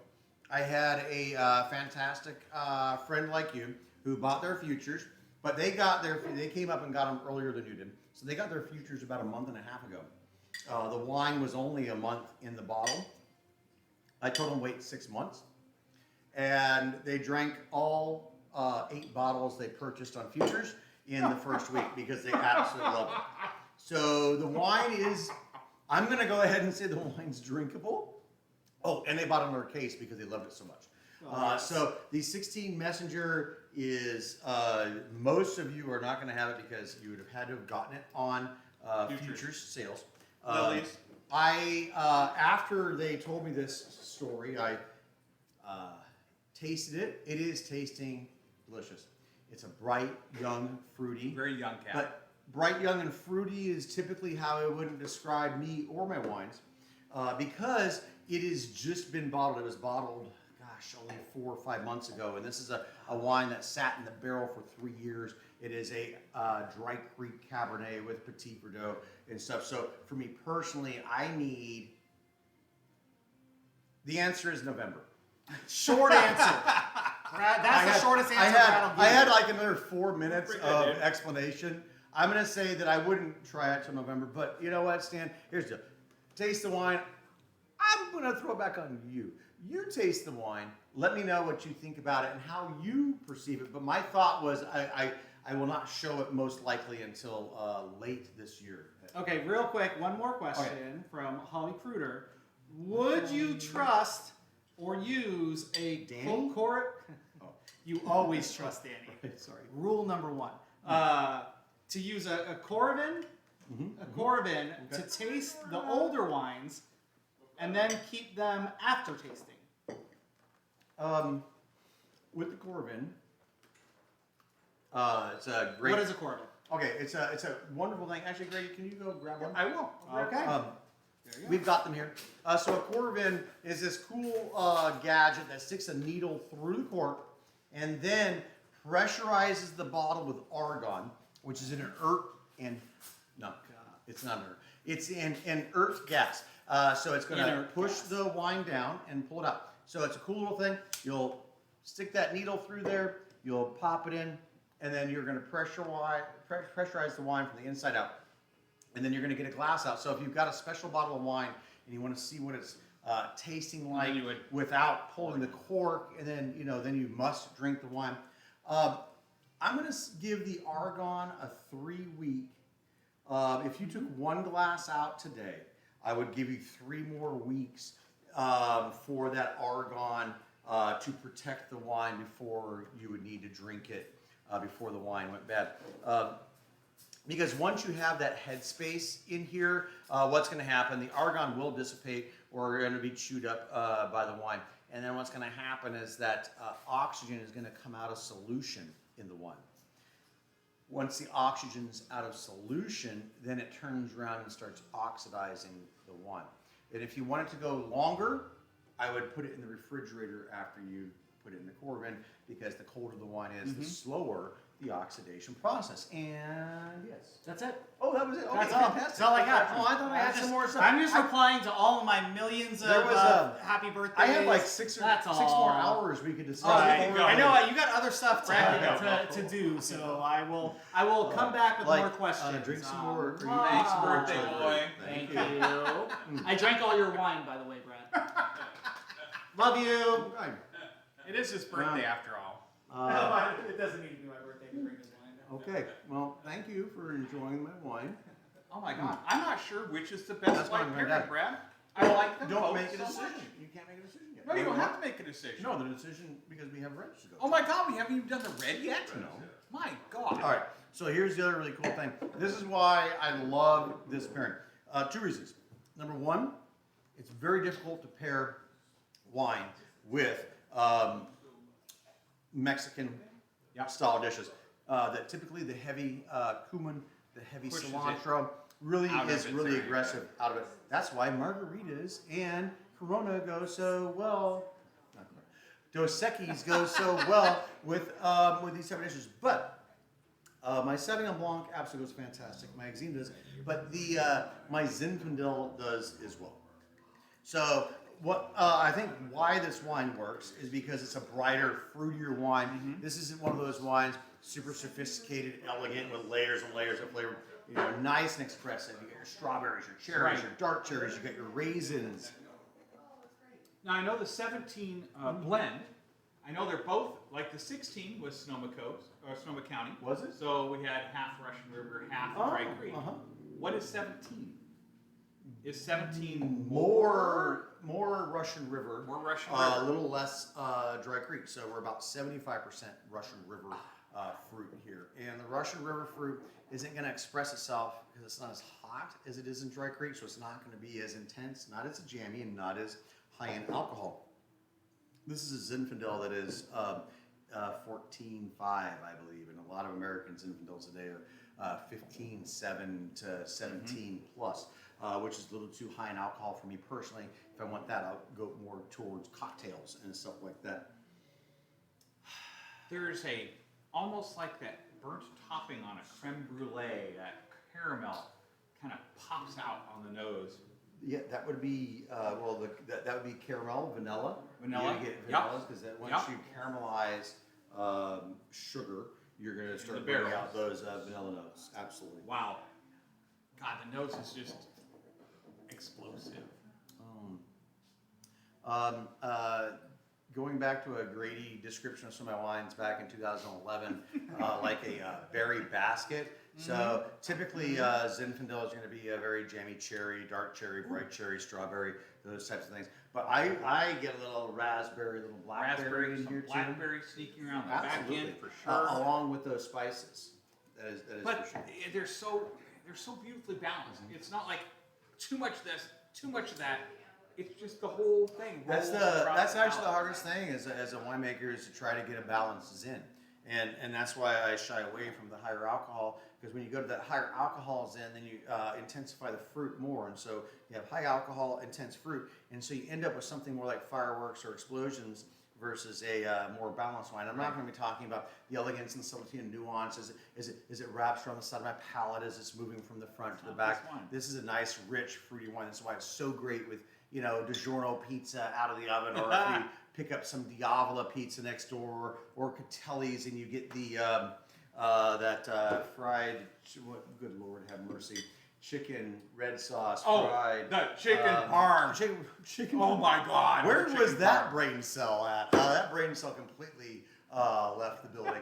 I had a fantastic friend like you who bought their futures, but they came up and got them earlier than you did. So they got their futures about a month and a half ago. The wine was only a month in the bottle. I told them wait 6 months, and they drank all 8 bottles they purchased on futures in the first week because they absolutely love it. So the wine is, I'm going to go ahead and say the wine's drinkable. Oh, and they bought another case because they loved it so much. So the 16 Messenger is, most of you are not going to have it because you would have had to have gotten it on futures sales. Lilies. After they told me this story, I tasted it. It is tasting delicious. It's a bright, young, fruity. Very young cat. But bright, young, and fruity is typically how I wouldn't describe me or my wines because it has just been bottled. It was bottled, gosh, only 4 or 5 months ago. And this is a wine that sat in the barrel for 3 years. It is a Dry Creek Cabernet with Petit Verdot and stuff. So for me personally, I need, the answer is November. Short answer. Brad, that's the shortest answer Brad will give. I had like another 4 minutes Pretty good, of dude. explanation. I'm going to say that I wouldn't try it till November, but you know what, Stan? Here's the taste the wine. I'm going to throw it back on you. You taste the wine. Let me know what you think about it and how you perceive it. But my thought was I will not show it most likely until late this year. Okay, real quick, one more question from Holly Kruder. Would you trust or use a Danny? You always trust Danny. Sorry. Rule number 1. To use a Coravin, to taste the older wines and then keep them after tasting. With the Coravin, it's a great. What is a Coravin? Okay, it's a wonderful thing. Actually, Grady, can you go grab one? I will. Okay. There you go. We've got them here. So a Coravin is this cool gadget that sticks a needle through the cork and then pressurizes the bottle with argon, which is an inert it's not inert. It's an inert gas. So it's going to push the wine down and pull it up. So it's a cool little thing. You'll stick that needle through there. You'll pop it in, and then you're going to pressurize the wine from the inside out. And then you're going to get a glass out. So if you've got a special bottle of wine and you want to see what it's tasting like without pulling the cork, and then then you must drink the wine. I'm going to give the Argon a 3-week. If you took 1 glass out today, I would give you 3 more weeks for that Argon to protect the wine before you would need to drink it before the wine went bad. Because once you have that headspace in here, what's going to happen? The argon will dissipate or going to be chewed up by the wine. And then what's going to happen is that oxygen is going to come out of solution in the wine. Once the oxygen's out of solution, then it turns around and starts oxidizing the wine. And if you want it to go longer, I would put it in the refrigerator after you put it in the Coravin, because the colder the wine is, the slower the oxidation process. And yes. That's it. Oh, that was it. Okay, That's all. fantastic. That's all I got. Oh, I thought I had some more stuff. I'm just replying to all of my millions of There was happy birthdays. I had like 6 more hours we could discuss. I know you got other stuff Brad, to do, so I will come back with more questions. Drink some more. Thanks, birthday boy. Thank you. I drank all your wine, by the way, Brad. Love you. Okay. It is his birthday after all. It doesn't need to be my birthday to drink his wine. Okay. Well, thank you for enjoying my wine. Oh my God, I'm not sure which is the best That's wine fine, pairing, Dad. Brad. I like them Don't both make a so decision. much. You can't make a decision yet. No, you don't have to make a decision. No, the decision because we have reds to go. Oh my God, we haven't even done the red yet? No. My God. All right. So here's the other really cool thing. This is why I love this pairing. 2 reasons. Number 1, it's very difficult to pair wine with Mexican style dishes. That typically the heavy cumin, the heavy Pushes cilantro really Out of is it, really right, aggressive out of it. That's why margaritas and Corona go so well. Not Corona. Dos Equis go so well with these type of dishes. But my Sauvignon Blanc absolutely goes fantastic. My Exine does, but my Zinfandel does as well. So what I think why this wine works is because it's a brighter, fruitier wine. Mm-hmm. This isn't one of those wines super sophisticated, elegant with layers and layers of flavor. You know, nice and expressive. You got your strawberries, your cherries, Right. your dark cherries. You got your raisins. Now I know the 17 blend. I know they're both like the 16 was Sonoma County. Was it? So we had half Russian River, half Dry Creek. What is 17? Is 17 More Russian River. More Russian A River. little less Dry Creek. So we're about 75% Russian River fruit here. And the Russian River fruit isn't going to express itself because it's not as hot as it is in Dry Creek. So it's not going to be as intense, not as jammy, and not as high in alcohol. This is a Zinfandel that is 14.5, I believe. And a lot of American Zinfandels today are 15.7 to 17 plus. Which is a little too high in alcohol for me personally. If I want that, I'll go more towards cocktails and stuff like that. There's almost like that burnt topping on a creme brulee, that caramel kind of pops out on the nose. Yeah, that would be that would be caramel, vanilla. Vanilla? You gotta get Yep. vanillas because once Yep. you caramelize sugar, you're gonna start The bringing barrels. out those vanilla notes. Absolutely. Wow. God, the nose is just explosive. Going back to a Grady description of some of my wines back in 2011, like a berry basket. So typically Zinfandel is going to be a very jammy cherry, dark cherry, bright cherry, strawberry, those types of things. But I get a little raspberry, little blackberry in Some here too. blackberry sneaking around the back Absolutely, end for sure. along with those spices. That is But for sure. they're so beautifully balanced. It's not like too much of this, too much of that. It's just the whole thing. That's rolls across that's actually the palate. hardest thing as a winemaker is to try to get a balanced Zin. And that's why I shy away from the higher alcohol, because when you go to that higher alcohol Zin, then you intensify the fruit more. And so you have high alcohol, intense fruit. And so you end up with something more like fireworks or explosions versus a more balanced wine. I'm not going to be talking about the elegance and subtlety and nuance as it wraps around the side of my palate as it's moving from the front to the Not back. this wine. This is a nice, rich, fruity wine. That's why it's so great with, you know, DiGiorno pizza out of the oven, or if you pick up some Diavola pizza next door, or Catelli's, and you get the fried, good Lord have mercy, chicken red sauce fried. the chicken parm. Chicken. Oh my God! Where the was chicken that parm. brain cell at? That brain cell completely left the building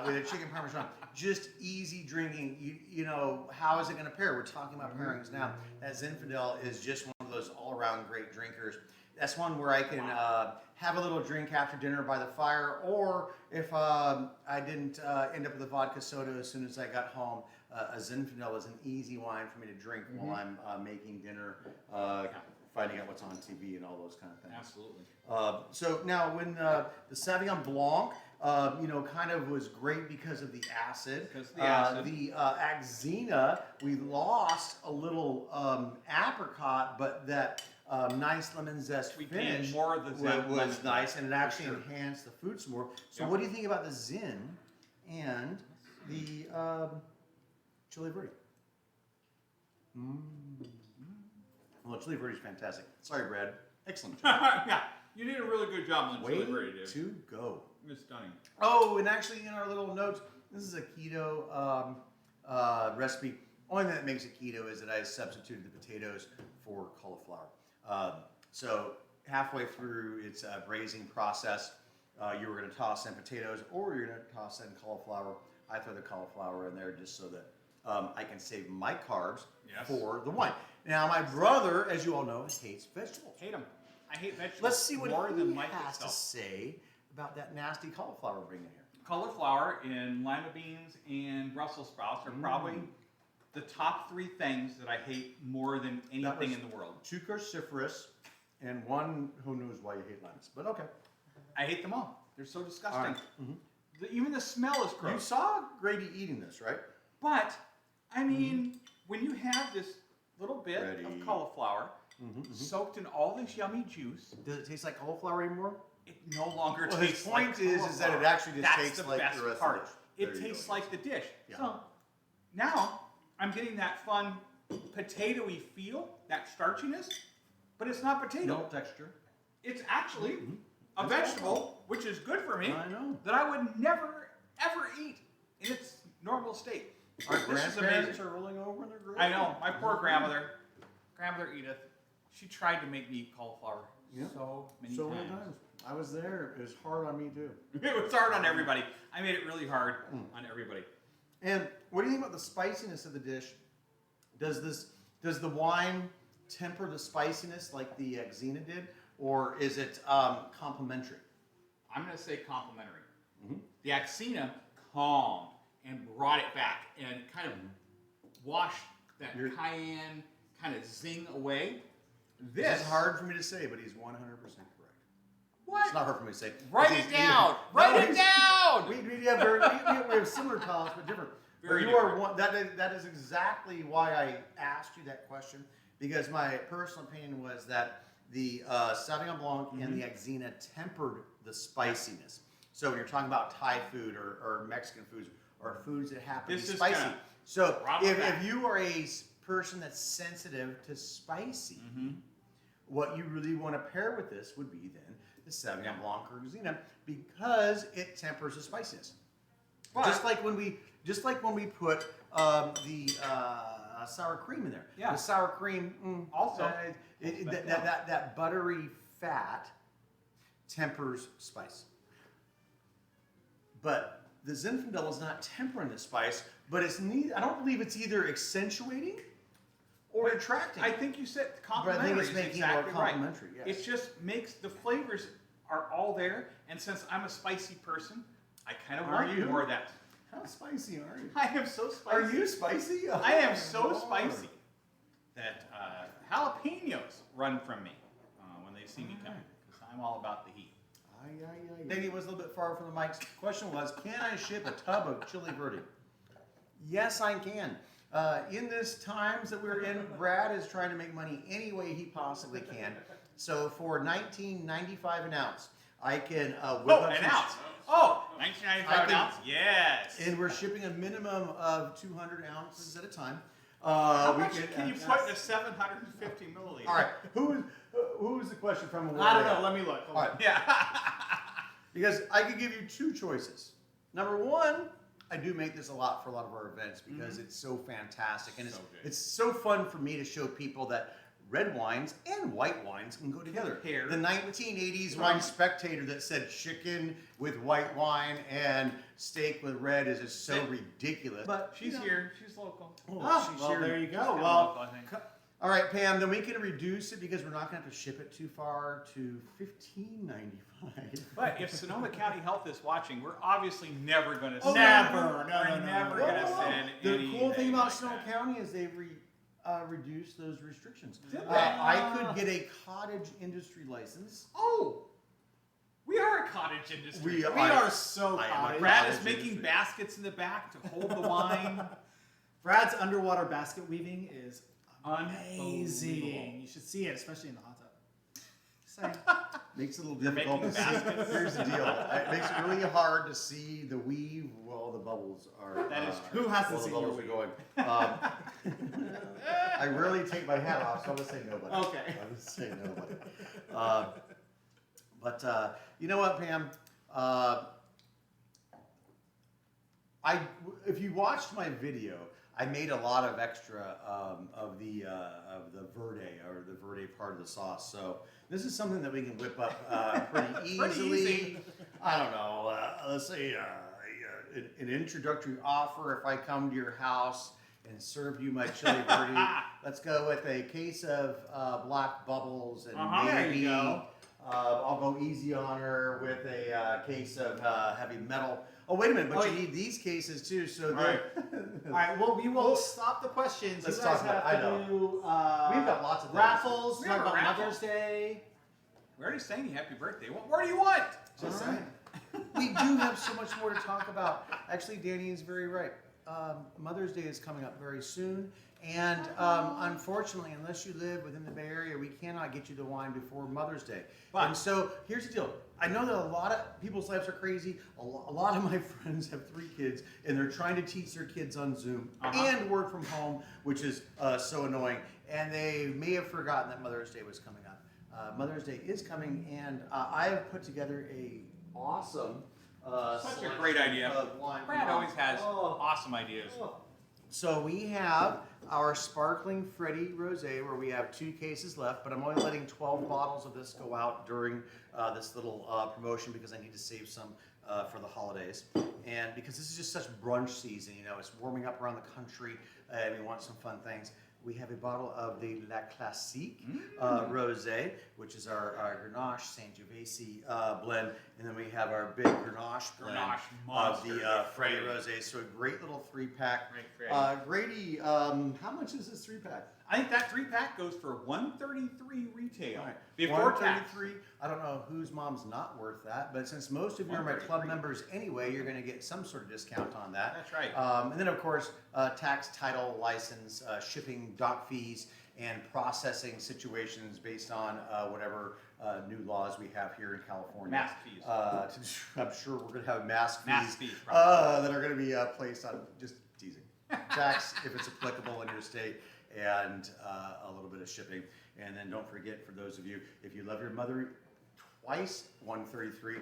with a chicken parmesan. Just easy drinking. You know, how is it going to pair? We're talking about pairings now. That Zinfandel is just one of those all-around great drinkers. That's one where I can have a little drink after dinner by the fire, or if I didn't end up with a vodka soda as soon as I got home, a Zinfandel is an easy wine for me to drink while I'm making dinner, finding out what's on TV and all those kind of things. Absolutely. So now when the Sauvignon Blanc, kind of was great because of the acid. Because of the acid. The Axina, we lost a little apricot, but that nice lemon zest We finish gained more of the zen was lemon nice, zest, and it for actually sure. enhanced the food some more. So Yeah. what do you think about the Zin and the Chili Verde? Well, Chili Verde is fantastic. Sorry, Brad. Excellent job. Yeah, you did a really good job on the Way chili verde, dude. to go. It was stunning. Oh, and actually in our little notes, this is a keto recipe. Only thing that makes it keto is that I substituted the potatoes for cauliflower. So halfway through its braising process, you were going to toss in potatoes, or you're going to toss in cauliflower. I throw the cauliflower in there just so that I can save my carbs Yes. for the wine. Now, my brother, as you all know, hates vegetables. Hate them. I hate vegetables. Let's see what more he than life has to itself. say about that nasty cauliflower we're bringing here. Cauliflower and lima beans and Brussels sprouts are probably the top three things that I hate more than anything in the world. Two cruciferous, and one who knows why you hate limes. But okay. I hate them all. They're so disgusting. All right. Even the smell is You gross. saw Grady eating this, right? But, I mean, when you have this little bit Ready. of cauliflower soaked in all this yummy juice, Does it taste like cauliflower anymore? it no longer Well, tastes his point like is that it cauliflower. actually just That's tastes the like best the rest part. of the dish. It There you tastes go, like the dish. Yeah. So now I'm getting that fun potatoey feel, that starchiness, but it's not potato. No texture. It's actually a That's vegetable, which is good for me, I know. that I would never, ever eat in its normal state. Our This is grandparents amazing. are rolling over in their grave. I know, my poor grandmother, Grandmother Edith, she tried to make me eat cauliflower Yeah. so many So times. many times. I was there. It was hard on me too. It was hard on everybody. I made it really hard on everybody. And what do you think about the spiciness of the dish? Does the wine temper the spiciness like the Xena did, or is it complementary? I'm going to say complimentary. The Axina calmed and brought it back and kind of washed that cayenne kind of zing away. This is hard for me to say, but he's 100% correct. What? It's not hard for me to say. Write He's- it down. No, Write it he's- down. We have similar palates, but different. Very but you are different. one. That is exactly why I asked you that question, because my personal opinion was that the Sauvignon Blanc and the Xena tempered the spiciness. So when you're talking about Thai food or Mexican foods or foods that happen to This be is spicy. gonna So drop it back. if you are a person that's sensitive to spicy, what you really want to pair with this would be then the Sauvignon Blanc or Xena, because it tempers the spiciness. But- just like when we put the sour cream in there. Yeah. The sour cream Also- that buttery fat tempers spice. But the Zinfandel is not tempering the spice, but it's I don't believe it's either accentuating or attracting. I think you said But I complimentary think it's is making exactly it more complimentary. right. Yes. It just makes the flavors are all there, and since I'm a spicy person, I kind of Are want you? more of that. How spicy are you? I am so spicy. Are you spicy? I am Oh, so Lord. spicy that jalapenos run from me when they see me coming, because I'm all about the heat. Danny was a little bit far from the mic. Question was, can I ship a tub of chili verde? Yes, I can. In this times that we're in, Brad is trying to make money any way he possibly can. So for $19.95 an ounce, I can whip up An some- ounce. Oh, 1995 I an can- ounce? Yes. And we're shipping a minimum of 200 ounces at a time. How we much can you put in a 750 milliliter? All right, who is the question from? I don't know. Let me look. All right. Yeah. Because I could give you two choices. Number one, I do make this a lot for a lot of our events because it's so fantastic. And So good. it's so fun for me to show people that red wines and white wines can go together. Compare. The 1980s wine spectator that said chicken with white wine and steak with red is just so ridiculous. But She's you know, here. She's local. oh, she's well, here. there you go. She's kinda Well, local, I think. All right, Pam, then we can reduce it because we're not going to have to ship it too far to $15.95. But if Sonoma County Health is watching, we're obviously never going to Oh, send. never. We're No. never Whoa, going to whoa, whoa. send The anything cool thing about like Sonoma that. County is they've reduced those restrictions. Did they? I could get a cottage industry license. Oh, we are a cottage industry. We are so I am a cottage. Brad is Cottage making industry. baskets in the back to hold the wine. Brad's underwater basket weaving is Unbelievable. amazing. You should see it, especially in the hot tub. Just saying. Makes it a little You're difficult to making see. baskets. Here's the deal. It makes it really hard to see the weave while the bubbles are. That is true. Who hasn't while the seen your bubbles are going? I rarely take my hat off, so I'm gonna say nobody. Okay. I'm gonna say nobody. But you know what, Pam? If you watched my video, I made a lot of extra of the verde or the verde part of the sauce. So this is something that we can whip up pretty easily. Pretty easy. I don't know. Let's say an introductory offer. If I come to your house and serve you my chili verde, let's go with a case of black bubbles and There maybe you go. I'll go easy on her with a case of heavy metal. Oh, wait a minute, but Oh, you need these cases too, so All right. All right. Well, we will stop the questions. Let's you guys talk about- have I to know. do We've got lots of things. raffles. We Talk have a about raffle. Mother's Day. We're already saying happy birthday. What more do you want? Just saying. We do have so much more to talk about. Actually, Danny is very right. Mother's Day is coming up very soon. And unfortunately, unless you live within the Bay Area, we cannot get you the wine before Mother's Day. But- and so here's the deal. I know that a lot of people's lives are crazy. A lot of my friends have 3 kids, and they're trying to teach their kids on Zoom and work from home, which is so annoying. And they may have forgotten that Mother's Day was coming up. Mother's Day is coming, and I have put together a awesome Such a great idea. of wine. Brad always has awesome ideas. So we have our Sparkling Freddy Rosé, where we have 2 cases left, but I'm only letting 12 bottles of this go out during this little promotion because I need to save some for the holidays. And because this is just such brunch season, you know, it's warming up around the country, and we want some fun things. We have a bottle of the La Classique Rosé, which is our Grenache Sangiovese blend, and then we have our big Grenache blend of the Freddy Rosé. So a great little 3-pack. Grady, how much is this 3-pack? I think that 3-pack goes for $133 retail. All right. Before tax. $133. I don't know whose mom's not worth that, but since most of you are my club members anyway, you're going to get some sort of discount on that. That's right. And then, of course, tax, title, license, shipping, dock fees, and processing situations based on whatever new laws we have here in California. Mask fees. I'm sure we're going to have mask fees, Mask fees, probably. that are going to be placed on, just teasing. Tax, if it's applicable in your state, and a little bit of shipping. And then don't forget, for those of you, if you love your mother twice, $133,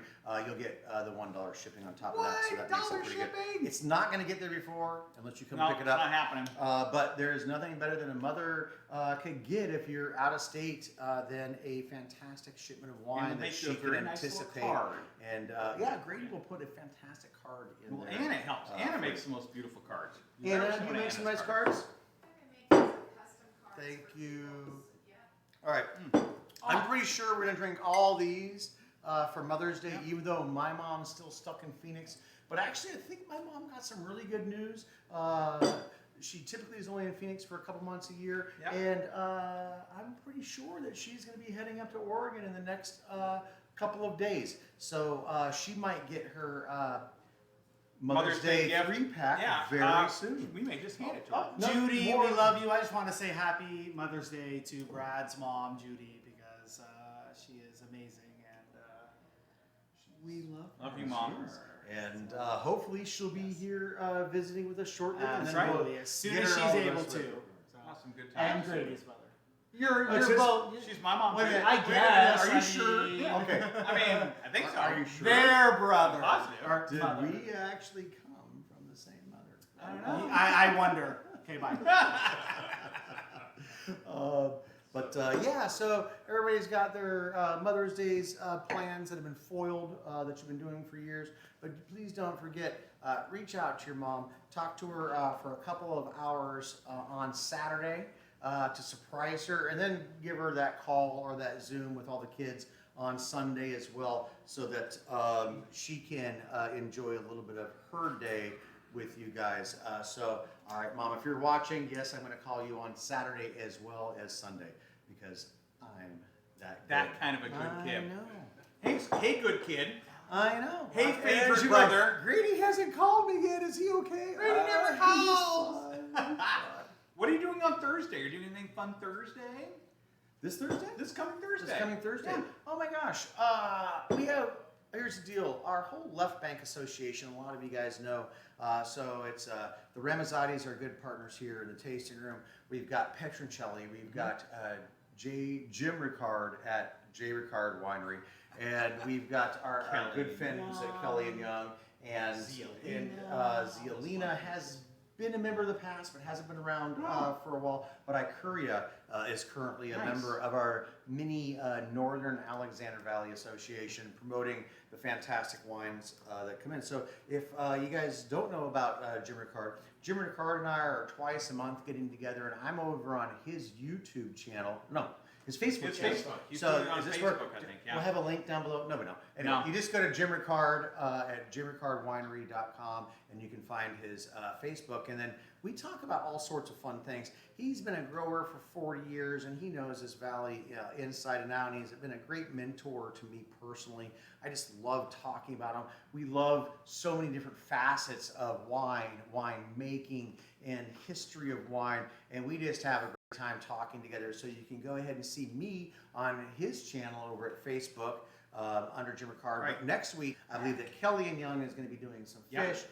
you'll get the $1 shipping on top of that. So that makes it pretty shipping? good. It's not going to get there before, unless you come No, pick it it's up. not happening. But there's nothing better than a mother could get if you're out of state than a fantastic shipment of wine And that make she you a can very nice little anticipate. card. And yeah, Grady will put a fantastic card in Well, there. Anna helps. Anna for makes you. the most beautiful cards. Anna, Never do you shown make Anna's some nice cards. cards? I'm gonna make some custom cards. Thank for you. people's- Yeah. All right. I'm pretty sure we're gonna drink all these for Mother's Day, even though my mom's still stuck in Phoenix. But actually, I think my mom got some really good news. She typically is only in Phoenix for a couple months a year, Yep. and I'm pretty sure that she's gonna be heading up to Oregon in the next couple of days. So she might get her Mother's Day gift. 3-pack very soon. We may just hand it to her. No, Judy, more- we love you. I just want to say happy Mother's Day to Brad's mom, Judy, because she is amazing and We love Love her. you, Mom. She is. And hopefully she'll be here visiting with us shortly. and then absolutely we'll as soon get as her she's all of able those to. with her. So. Awesome, good And times. Grady's mother. You're both. She's my mom. Wait a too. minute. I Wait a minute, guess. Are you sure? Yeah. Okay. I mean, I think so. Are you sure? Their brother. Positive. Or Did mother. we actually come from the same mother? I don't know. I wonder. Okay, bye. Yeah, so everybody's got their Mother's Day's plans that have been foiled that you've been doing for years. But please don't forget, reach out to your mom, talk to her for a couple of hours on Saturday to surprise her, and then give her that call or that Zoom with all the kids on Sunday as well, so that she can enjoy a little bit of her day with you guys. All right, Mom, if you're watching, yes, I'm going to call you on Saturday as well as Sunday, because I'm that good. Kind of a good I kid. know. Hey, good kid. I know. Hey, And favorite she's brother. Like, Grady hasn't called me yet. Is he okay? Grady never He's calls. fine. What are you doing on Thursday? Are you doing anything fun Thursday? This Thursday? This coming Thursday. This coming Thursday. Yeah. Oh my gosh. We have, here's the deal. Our whole Left Bank Association, a lot of you guys know. So it's the Ramazzotis are good partners here in the tasting room. We've got Petroncelli. We've got Jim Ricard at J. Ricard Winery. And we've got our good friends at Kelly and Young. And Zialina has been a member of the past, but hasn't been around for a while. But Icuria is currently a member of our mini Northern Alexander Valley Association, promoting the fantastic wines that come in. So if you guys don't know about Jim Ricard and I are twice a month getting together, and I'm over on his YouTube channel. No, His Facebook His channel. Facebook. He's So doing it on is this Facebook, where, I think. Yeah. we'll have a link down below. No, we don't. Anyway, No. you just go to Jim Ricard at jimricardwinery.com and you can find his Facebook. And then we talk about all sorts of fun things. He's been a grower for 40 years and he knows this valley inside and out. And he's been a great mentor to me personally. I just love talking about him. We love so many different facets of wine, wine making, and history of wine. And we just have a great time talking together. So you can go ahead and see me on his channel over at Facebook under Jim Ricard. Right. But next week, I believe that Kelly and Young is going to be doing some Yeah. fish.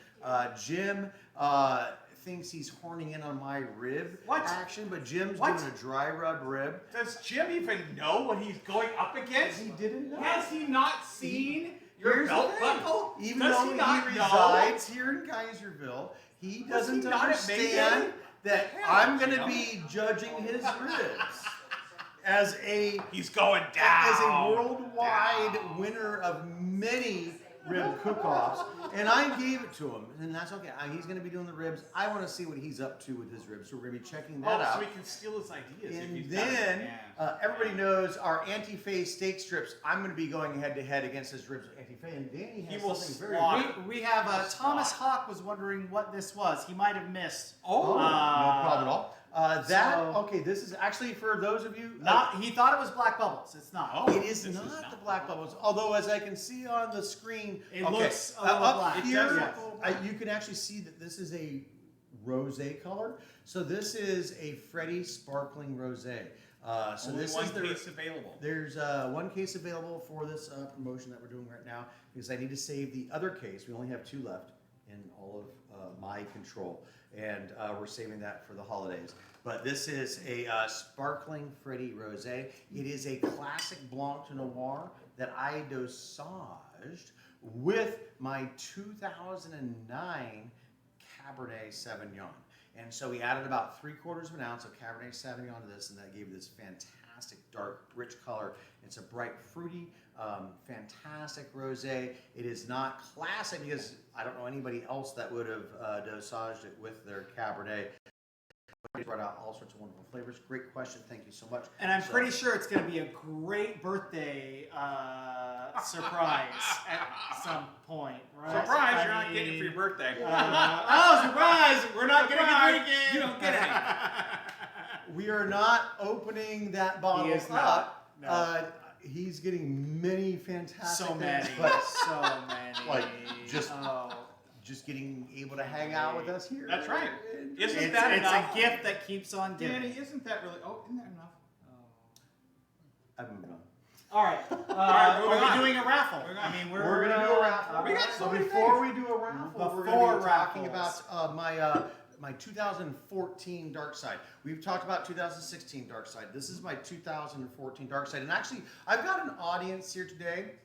Jim thinks he's horning in on my rib What? action, but Jim's What? doing a dry rub rib. Does Jim even know what he's going up against? He didn't know. Has he not seen your Here's the belt thing. buckle? Even Does though he he not resides here in Kaiserville, he Was he doesn't not at understand Mayday? that Hell, I'm going to Jim. be judging his ribs as a He's going down. as a worldwide Down. winner of many rib cook-offs, and I gave it to him, and that's okay. He's going to be doing the ribs. I want to see what he's up to with his ribs, so we're going to be checking that Oh, out. so we can steal his ideas. if And he's done it. then Yeah. everybody knows our anti-face steak strips. I'm going to be going head-to-head against his ribs with anti-face, and Danny has He will something very slaughter. We have Thomas Spot. Hawk was wondering what this was. He might have missed. Oh, no Uh, problem at all. so- Okay, this is actually for those of you. He thought it was black bubbles. It's not. Oh. It is This not is the not black bubbles, although as I can see on the screen, It okay, looks a little up black. It here, does look a little you can actually see that this is a rosé color. So this is a Freddy sparkling rosé. So Only this one is the case available. There's one case available for this promotion that we're doing right now because I need to save the other case. We only have 2 left in all of my control, and we're saving that for the holidays. But this is a sparkling Freddy Rosé. It is a classic Blanc de Noir that I dosaged with my 2009 Cabernet Sauvignon. And so we added about 3/4 of an ounce of Cabernet Sauvignon to this, and that gave this fantastic dark, rich color. It's a bright, fruity, fantastic rosé. It is not classic because I don't know anybody else that would have dosaged it with their Cabernet. It brought out all sorts of wonderful flavors. Great question. Thank you so much. And I'm So- pretty sure it's going to be a great birthday surprise at some point, right? Surprise! I You're not getting it for your mean, birthday. oh, surprise! We're not getting a Surprise! drink in. You don't get any. We are not opening that bottle He is up. not. No. He's getting many fantastic So many, things, but so many. Like, just- Oh. just getting able to hang out with us here. That's right. And- Isn't It's, that it's enough? a gift that keeps on giving. Danny, isn't that really? Oh, isn't that enough? I've moved on. All right. right, moving are on. we doing a raffle? Moving on. I mean, We're gonna do a raffle. We got so So many before things. we do a raffle, we're Before gonna be talking raffles. about my 2014 Dark Side. We've talked about 2016 Dark Side. This is my 2014 Dark Side, and actually, I've got an audience here today.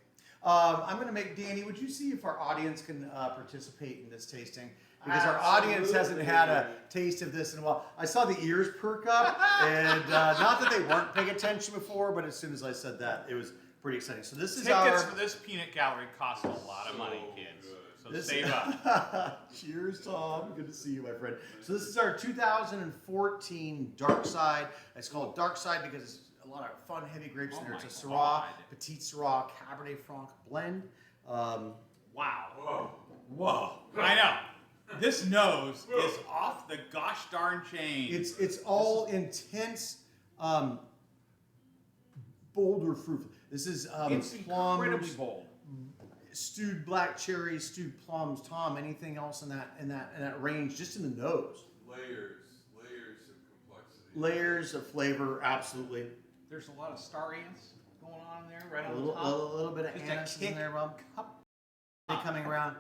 I'm going to make Danny. Would you see if our audience can participate in this tasting? Because our audience hasn't had a taste of this in a while. I saw the ears perk up, and not that they weren't paying attention before, but as soon as I said that, it was pretty exciting. So this is Tickets our. for this peanut gallery cost a lot of money, kids. So This- save up. Cheers, Tom. Good to see you, my friend. So this is our 2014 Dark Side. It's called Dark Side because it's a lot of fun, heavy grapes in there. Oh It's a my Syrah, God. Petite Syrah, Cabernet Franc blend. Wow. Whoa. Whoa. I know. This nose is off the gosh darn chain. It's all intense, bolder fruit. This is It's plums, incredibly bold. stewed black cherries, stewed plums. Tom, anything else in that range? Just in the nose. Layers of complexity. Layers of flavor, absolutely. There's a lot of star ants going on in there right A on the little, top. a little bit of Just a anise in kick. there, Rob. Coming around.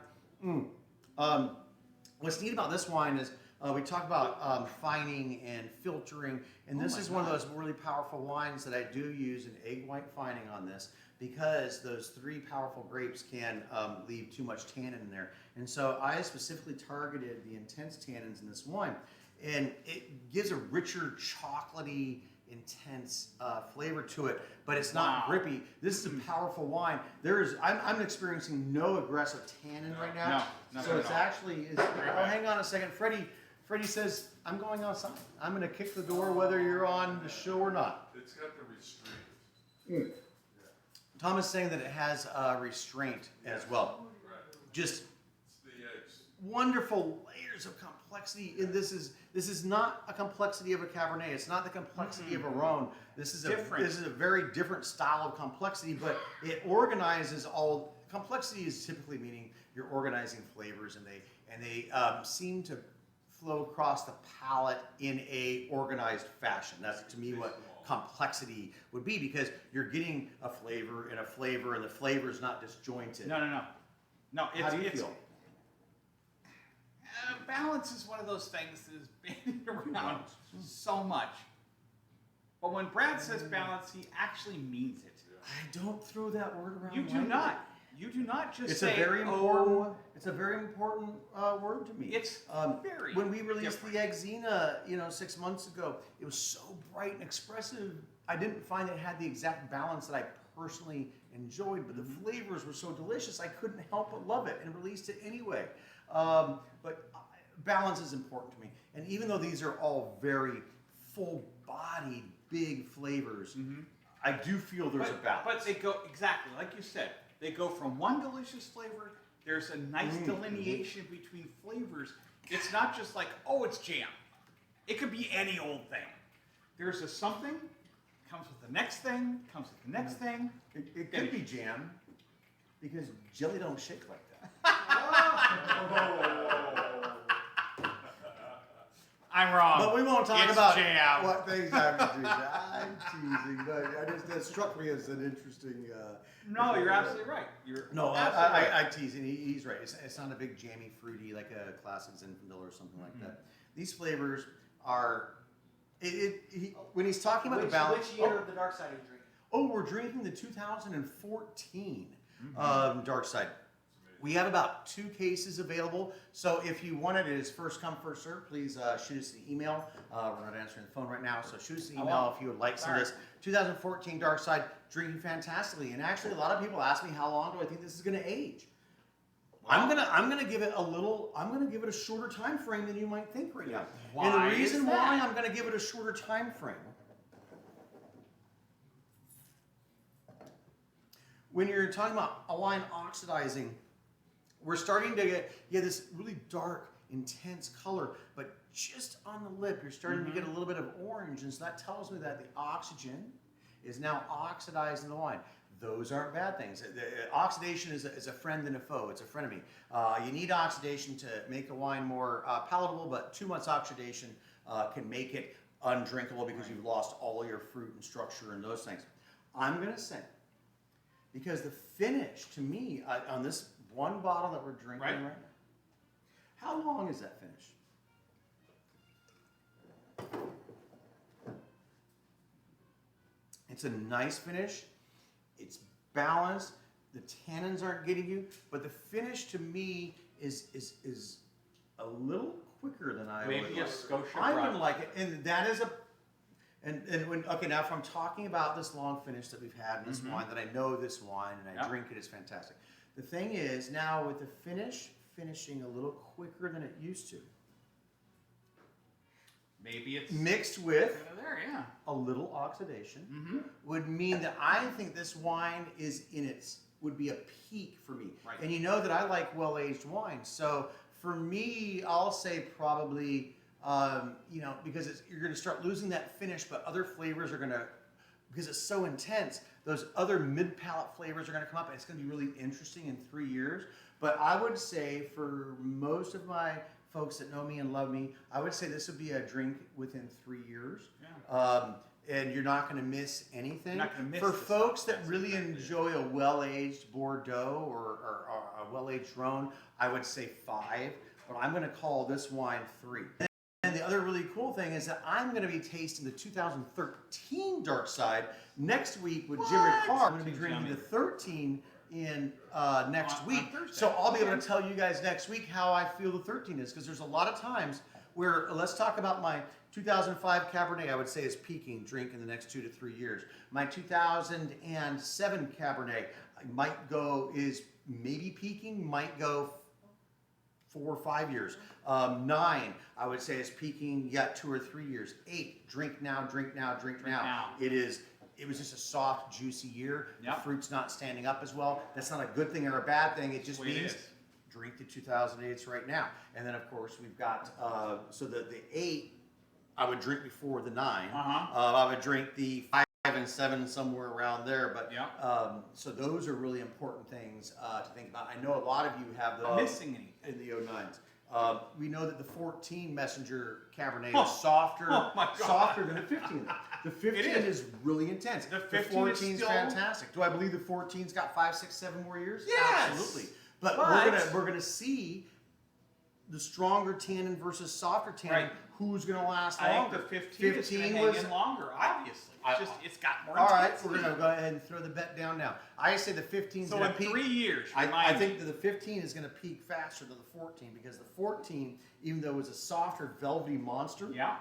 What's neat about this wine is we talk about fining and filtering, and this my is one of God. those really powerful wines that I do use an egg white fining on this because those 3 powerful grapes can leave too much tannin in there. And so I specifically targeted the intense tannins in this wine, and it gives a richer, chocolatey, intense flavor to it, but it's not Wow. grippy. This is a powerful wine. I'm experiencing no aggressive tannin right now. No, So not it's at all. actually, oh, hang on a second. Freddie says, I'm going outside. I'm going to kick the door whether you're on the show or not. It's got the restraint Tom is saying that it has restraint as well. Right. Just It's the eggs. wonderful layers of complexity. And this is not a complexity of a Cabernet. It's not the complexity of a Rhone. This is a very different style of complexity, but it organizes all. Complexity is typically meaning you're organizing flavors, and they seem to flow across the palate in a organized fashion. That's to me what complexity would be, because you're getting a flavor and a flavor, and the flavor is not disjointed. No. It's, How do you feel? Balance is one of those things that is bandied around so much. But when Brad says balance, he actually means it. I don't throw that word around. You do lightly. not. You do not just It's say, a very important. It's a very important word to me. It's very when we released different. the Exena, 6 months ago, it was so bright and expressive. I didn't find it had the exact balance that I personally enjoyed, but the flavors were so delicious I couldn't help but love it, and released it anyway. But balance is important to me, and even though these are all very full-bodied, big flavors, I do feel there's a balance. But they go, exactly, like you said, they go from one delicious flavor, there's a nice delineation between flavors. It's not just like, oh, it's jam. It could be any old thing. There's a something, comes with the next thing, comes with the next thing. It could be jam, because jelly don't shake like that. I'm wrong. But we won't talk It's about jam. what things I'm teasing. I'm teasing, but that struck me as an interesting. No, you're absolutely right. No, absolutely right. I tease, and he's right. It's not a big jammy, fruity like a classic Zinfandel or something like that. These flavors are. When he's talking about the balance. Which year of the dark side are you drinking? Oh, we're drinking the 2014 Dark Side. We have about 2 cases available, so if you wanted it, it's first come, first serve. Please shoot us an email. We're not answering the phone right now, so shoot us an email if you would like some of this. 2014 Dark Side, drinking fantastically, and actually a lot of people ask me how long do I think this is going to age. I'm gonna give it a shorter time frame than you might think right now. And Why the reason is why that? I'm gonna give it a shorter time frame. When you're talking about a wine oxidizing, we're starting to get this really dark, intense color, but just on the lip, you're starting to get a little bit of orange, and so that tells me that the oxygen is now oxidized in the wine. Those aren't bad things. Oxidation is a friend and a foe. It's a frenemy. You need oxidation to make a wine more palatable, but too much oxidation can make it undrinkable because you've lost all your fruit and structure and those things. I'm going to say, because the finish, to me, on this one bottle that we're drinking right now, how long is that finish? It's a nice finish. It's balanced. The tannins aren't getting you, but the finish to me is a little quicker than I would Maybe a like. Scotia I would Brut. like it, and that is now if I'm talking about this long finish that we've had in this wine, that I know this wine and I drink it, is fantastic. The thing is, now with the finishing a little quicker than it used to, Maybe it's mixed with there, yeah. a little oxidation, would mean that I think this wine would be a peak for me. Right. And you know that I like well-aged wine. So for me, I'll say probably, because you're going to start losing that finish, but other flavors are going to, because it's so intense, those other mid-palate flavors are going to come up, and it's going to be really interesting in 3 years. But I would say for most of my folks that know me and love me, I would say this would be a drink within 3 years. Yeah. And you're not going to miss anything. You're not gonna miss For this. folks that really enjoy a well-aged Bordeaux or a well-aged Rhone, I would say 5. But I'm going to call this wine 3. And the other really cool thing is that I'm going to be tasting the 2013 Dark Side next week with Jim Ricard. I'm going to be drinking the 13 in next week. Thursday. So I'll be able to tell you guys next week how I feel the 13 is, because there's a lot of times where, let's talk about my 2005 Cabernet, I would say is peaking drink in the next 2 to 3 years. My 2007 Cabernet is maybe peaking, might go 4 or 5 years. 9, I would say is peaking yet 2 or 3 years. 8, drink now, drink now, drink now. now. It is it was just a soft, juicy year. Yep. The fruit's not standing up as well. That's not a good thing or a bad thing. It just That's the way it means is. drink the 2008s right now. And then, of course, we've got, so the 8, I would drink before the 9. I would drink the 5 and 7 somewhere around there. But so those are really important things to think about. I know a lot of you have the Missing anything in the 09s. We know that the 14 Messenger Cabernet is softer, Oh my God. softer than the 15. The 15 It is really intense. The The 15 is 14 is still- fantastic. Do I believe the 14's got 5, 6, 7 more years? Yes. Absolutely. But But- we're gonna see the stronger tannin versus softer tannin. Right. Who's gonna last I longer? think the 15 is going to hang in longer, obviously. It's got more All right, intensity. we're gonna go ahead and throw the bet down now. I say the 15's So gonna in peak. 3 years, I remind think me. that the 15 is going to peak faster than the 14 because the 14, even though it was a softer, velvety monster, Yeah.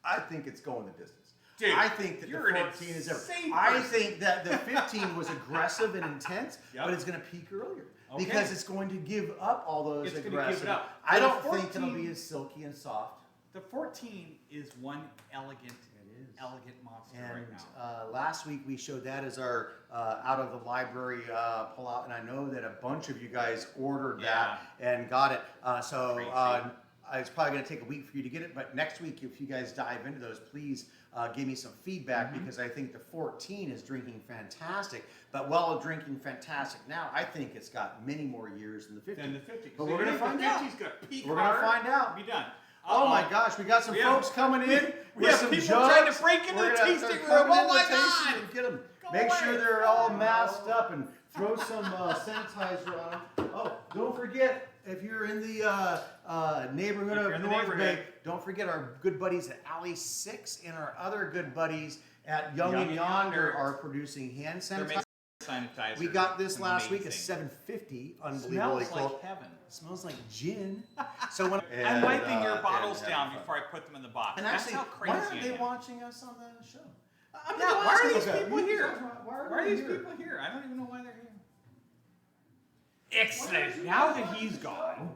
I think it's going the distance. Dude, I think that the you're an 14 is ever. insane I person. think that the 15 was aggressive and intense, Yep. but it's going to peak earlier Okay. because it's going to give up all those It's gonna give aggressive. it up. I The don't think it'll 14 be as silky and soft. The 14 is one elegant, It is. elegant monster And right now. last week we showed that as our out of the library pullout, and I know that a bunch of you guys ordered that and got it. Crazy. It's probably going to take a week for you to get it, but next week, if you guys dive into those, please give me some feedback because I think the 14 is drinking fantastic. But while drinking fantastic now, I think it's got many more years than the 50. Then the 50. But we're going to find out. The 50's going to peak We're going to hard find out. and be done. Oh my gosh, we got some We have- folks coming in. we with have some people jugs. trying to break into We're the gonna- tasting they're room. coming Oh into my the tasting God. room. Get them. Go Make sure away. they're all masked up and throw some sanitizer on them. Oh, don't forget, if you're in the neighborhood If you're of in the North neighborhood. Bay, don't forget our good buddies at Alley 6 and our other good buddies at Young Young and and Yonder Yonder. are producing hand They're sanitizer. making sanitizer. We got this last week at Amazing. $7.50, unbelievably Smells close. like heaven. Smells like gin. So when I'm wiping your and bottles having down fun. before I put them in the box. And That's actually, how crazy why aren't I they am. watching us on the show? I'm Yeah, gonna why ask are them these about it. people We can here? talk about Why are they these people here? I don't even know why they're here. Excellent. Now that he's gone,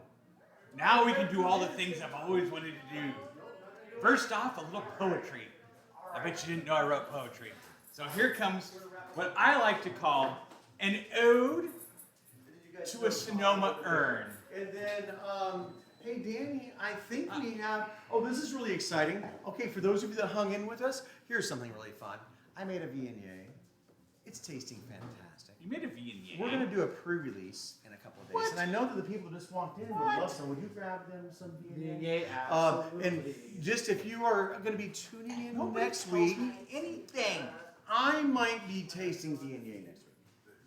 now we can do all the things I've always wanted to do. First off, a little poetry. I bet you didn't know I wrote poetry. So here comes what I like to call an ode to a Sonoma urn. And then, hey Danny, I think we have. Oh, this is really exciting. Okay, for those of you that hung in with us, here's something really fun. I made a Viognier. It's tasting fantastic. You made a Viognier. We're gonna do a pre-release in a couple of days, What? and I know that the people that just walked in would love some. Would you grab them some Viognier? Yeah, And just if you are going to be tuning in Nobody next tells week, me anything. I might be tasting Viognier next week.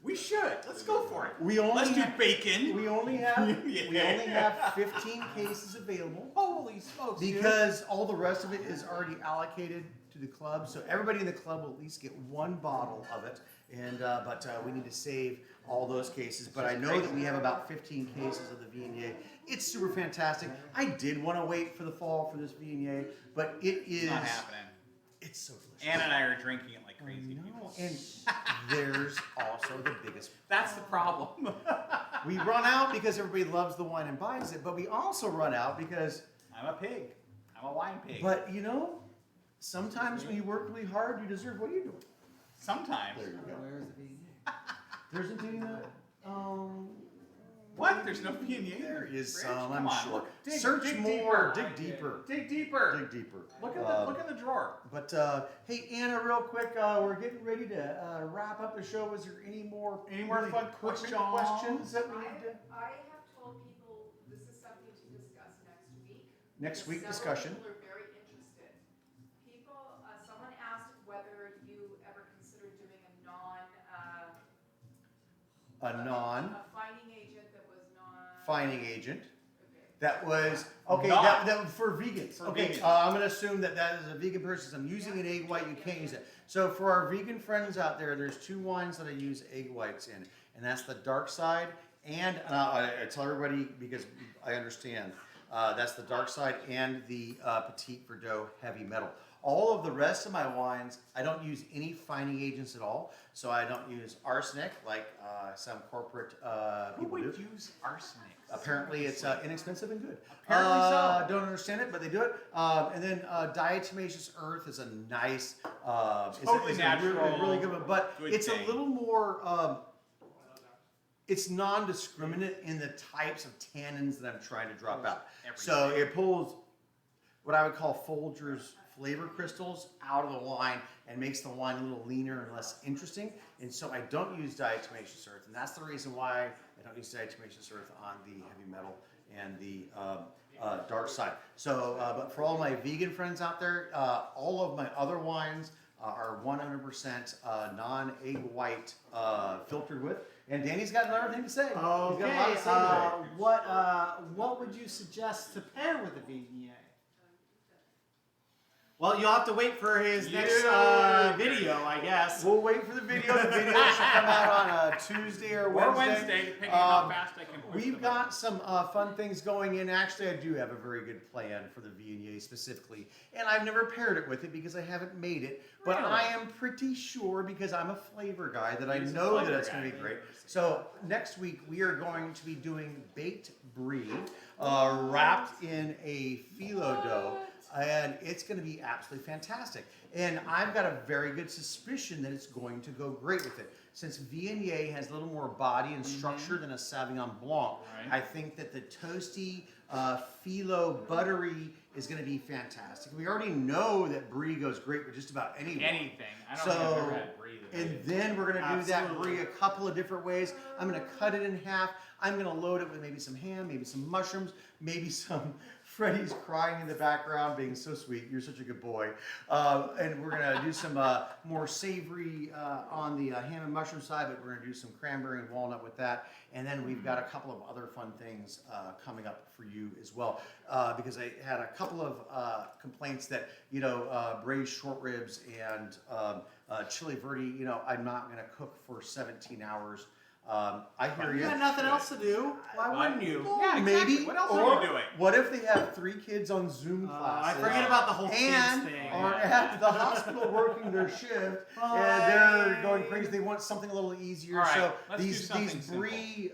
We should. Let's go for it. We only Let's do have- bacon. We only have Yeah. we only have 15 cases available Holy smokes, dude. because all the rest of it is already allocated to the club. So everybody in the club will at least get one bottle of it. And but we need to save all those cases. But I know that we have about 15 cases of the Viognier. It's super fantastic. I did want to wait for the fall for this Viognier, but it is It's not happening. It's so delicious. Ann and I are drinking it like crazy No, people. and there's also the biggest. That's the problem. We run out because everybody loves the wine and buys it, but we also run out because. I'm a pig. I'm a wine pig. But you know, sometimes when you work really hard, you deserve what you're doing. Sometimes. There you go. Where's the Viognier? There's a thing that. What? There's no Viognier? There is Rich? some. Come I'm on, sure. look, dig- Search dig more. deeper. Dig deeper. Dig deeper. Dig deeper. Look at the drawer. But hey, Anna, real quick, we're getting ready to wrap up the show. Is there any more fun quick questions that we need to? I have told people this is something to discuss next week. Next week Several discussion. People are very interested. People, someone asked whether you ever considered doing a finding agent that was non. Finding agent. Okay. That was okay. Not- That for vegans. For okay, vegans. I'm gonna assume that that is a vegan person. So I'm using an egg white. You can't use it. So for our vegan friends out there, there's two wines that I use egg whites in, and that's the Dark Side. And I tell everybody because I understand. That's the Dark Side and the Petite Verdot Heavy Metal. All of the rest of my wines, I don't use any fining agents at all. So I don't use arsenic like some corporate Who people would do. use arsenic? Apparently, it's inexpensive and good. Apparently so. Don't understand it, but they do it. And then diatomaceous earth is a nice, Totally is natural, a really good one. But good it's thing. a little more. It's non-discriminate in the types of tannins that I'm trying to drop out. So it pulls what I would call Folgers flavor crystals out of the wine and makes the wine a little leaner and less interesting. And so I don't use diatomaceous earth, and that's the reason why I don't use diatomaceous earth on the heavy metal and the dark side. So, but for all my vegan friends out there, all of my other wines are 100% non-egg white filtered with. And Danny's got another thing to say. He's got a lot Okay, to say today. what would you suggest to pair with the Viognier? Well, you'll have to wait for his next video, I guess. We'll wait for the video. The video should come out on a Tuesday or Wednesday. Or Wednesday, depending on how fast I can push We've them. got some fun things going in. Actually, I do have a very good plan for the Viognier specifically. And I've never paired it with it because I haven't made it. But Really? I am pretty sure, because I'm a flavor guy, that I He's a know that flavor it's going to guy. be great. So next week, we are going to be doing baked brie wrapped in a phyllo dough. And it's going to be absolutely fantastic. And I've got a very good suspicion that it's going to go great with it. Since Viognier has a little more body and structure than a Sauvignon Blanc, Right. I think that the toasty, phyllo, buttery is going to be fantastic. We already know that brie goes great with just about any wine. Anything. I don't think I've So, ever had brie. that and way. then we're going to do that Absolutely. brie a couple of different ways. I'm going to cut it in half. I'm going to load it with maybe some ham, maybe some mushrooms, maybe some... Freddie's crying in the background, being so sweet. You're such a good boy. And we're going to do some more savory on the ham and mushroom side, but we're going to do some cranberry and walnut with that. And then we've got a couple of other fun things coming up for you as well. Because I had a couple of complaints that, braised short ribs and chili verde, I'm not going to cook for 17 hours. I hear You you. got nothing else to do. Why wouldn't you? Yeah, exactly. Maybe. What else or are you doing? What if they have 3 kids on Zoom I classes? forget about the whole kids and thing. are at the hospital working their shift, and they're going crazy. They want something a little easier. All right, So let's do these something brie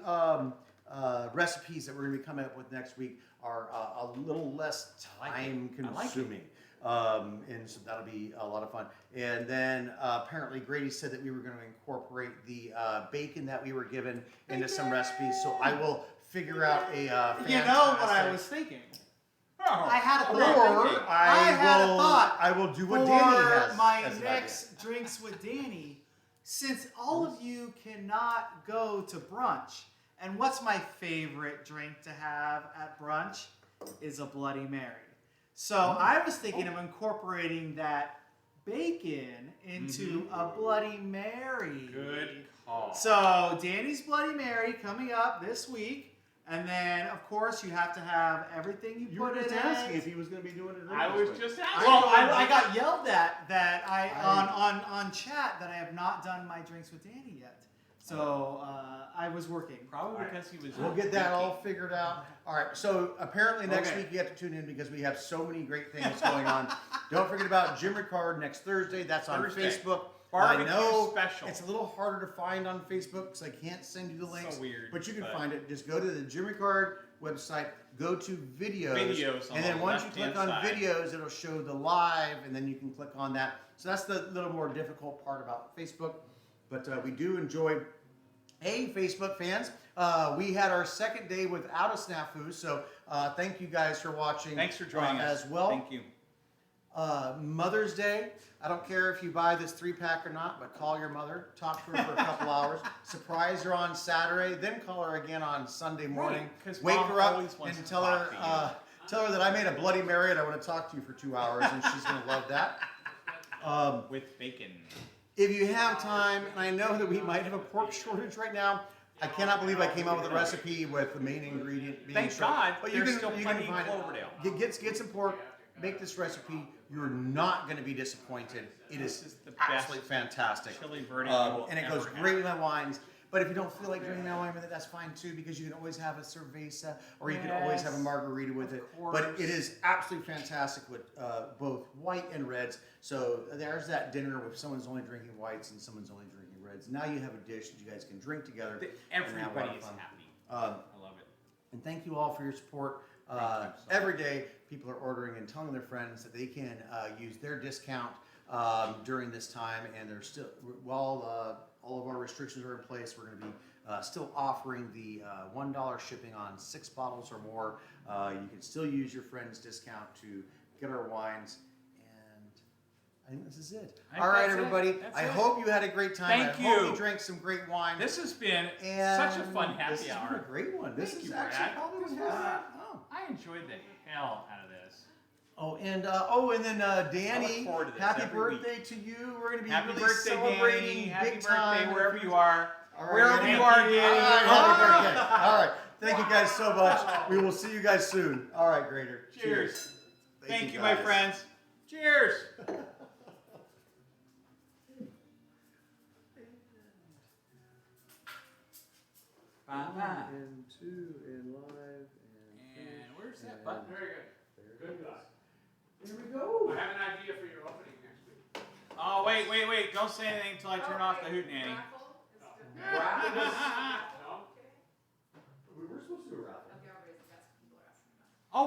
recipes that we're going to be coming up with next week are a little less time consuming. And so that'll be a lot of fun. And then apparently Grady said that we were going to incorporate the bacon that we were given into some recipes. So I will figure out a fantastic... You know what I was thinking? Oh. I had a Or thought. I had a thought I will do what for Danny has. my as an next drinks with Danny. Since all of you cannot go to brunch, and what's my favorite drink to have at brunch is a Bloody Mary. So I was thinking of incorporating that bacon into a Bloody Mary. Good call. So Danny's Bloody Mary coming up this week, and then of course you have to have everything you You put were in just asking it. if he was going to be doing it. I was just asking. Well, I got yelled at that on chat that I have not done my drinks with Danny yet. So I was working. Probably because he was. We'll get that all figured out. All right. So apparently next Okay. week you have to tune in because we have so many great things going on. Don't forget about Jim Ricard next Thursday. That's on Thursday. Facebook. Barbecue I know special. it's a little harder to find on Facebook because I can't send you the links. weird, But you can but- find it. Just go to the Jim Ricard website. Go to videos. Videos on and then the once you left-hand click on side. videos, it'll show the live, and then you can click on that. So that's the little more difficult part about Facebook. But we do enjoy. Hey, Facebook fans, we had our second day without a snafu, so thank you guys for watching. Thanks for joining us as well. Thank you. Mother's Day, I don't care if you buy this 3-pack or not, but call your mother, talk to her for a couple hours, surprise her on Saturday, then call her again on Sunday morning, Right, 'cause wake Mom her up always wants and to tell talk her, to tell her that I made a Bloody Mary and I want to talk to you for 2 hours, and she's going to love that. With bacon. If you have time, and I know that we might have a pork shortage right now, I cannot believe I came up with a recipe with the main ingredient being Thank shrimp. God, But there's still you plenty can in find it. Cloverdale. Get some pork, make this recipe. You're not going to be disappointed. It This is is the absolutely best fantastic. chili verde you will and it goes ever great have. with my wines. But if you don't feel like drinking that wine with it, that's fine too, because you can always have a cerveza, or you can always have a Yes, margarita with it. course. But it is absolutely fantastic with both white and reds. So there's that dinner where someone's only drinking whites and someone's only drinking reds. Now you have a dish that you guys can drink together. and have a lot Everybody of is fun. happy. Um, I love it. And thank you all for your support. Thank you so Every day, people are ordering and telling their friends that they can use their discount during this time, and they're still, while all of our restrictions are in place, we're going to be still offering the $1 shipping on 6 bottles or more. You can still use your friend's discount to get our wines, and I think this is it. I think All right, that's it. everybody. That's I it. hope you had a great time. Thank I hope you. you drank some great wine. This has been and such a fun this happy has been hour. a great one. This Thank is you, actually Brad. probably This one was- has. I enjoyed the hell out of this. Oh, and then Danny, forward to this happy every week. birthday to you. We're gonna be Happy really birthday, celebrating Danny. big Happy birthday, time. wherever you are. All right, Wherever Danny. you are, All Danny. right, happy birthday. All right, thank you guys so much. Wow. We will see you guys soon. All right, Grader. Cheers. Thank you, guys. my friends. Cheers. Bye-bye. And 2 and live And where's that button? Very good. Good guy. There we go. I have an idea for your opening next week. Oh, wait. Don't say anything until I turn off the hootenanny. Raffle is still- Raffle is- No? Okay. We were supposed to do a raffle. Okay, I'll raise it. That's what people are asking about. Oh,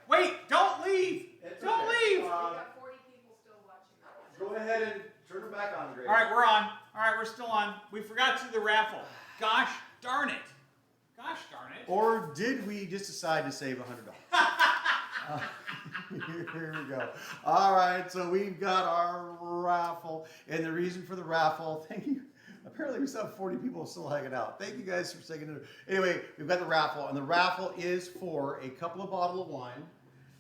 wait. Don't leave. It's Don't okay. leave. We got 40 people still watching that. Go ahead and turn it back on, Grader. All right, we're on. All right, we're still on. We forgot to do the raffle. Gosh darn it. Gosh darn it. Or did we just decide to save $100? Here we go. All right, so we've got our raffle, and the reason for the raffle, thank you. Apparently we still have 40 people still hanging out. Thank you guys for sticking it. Anyway, we've got the raffle, and the raffle is for a couple of bottles of wine,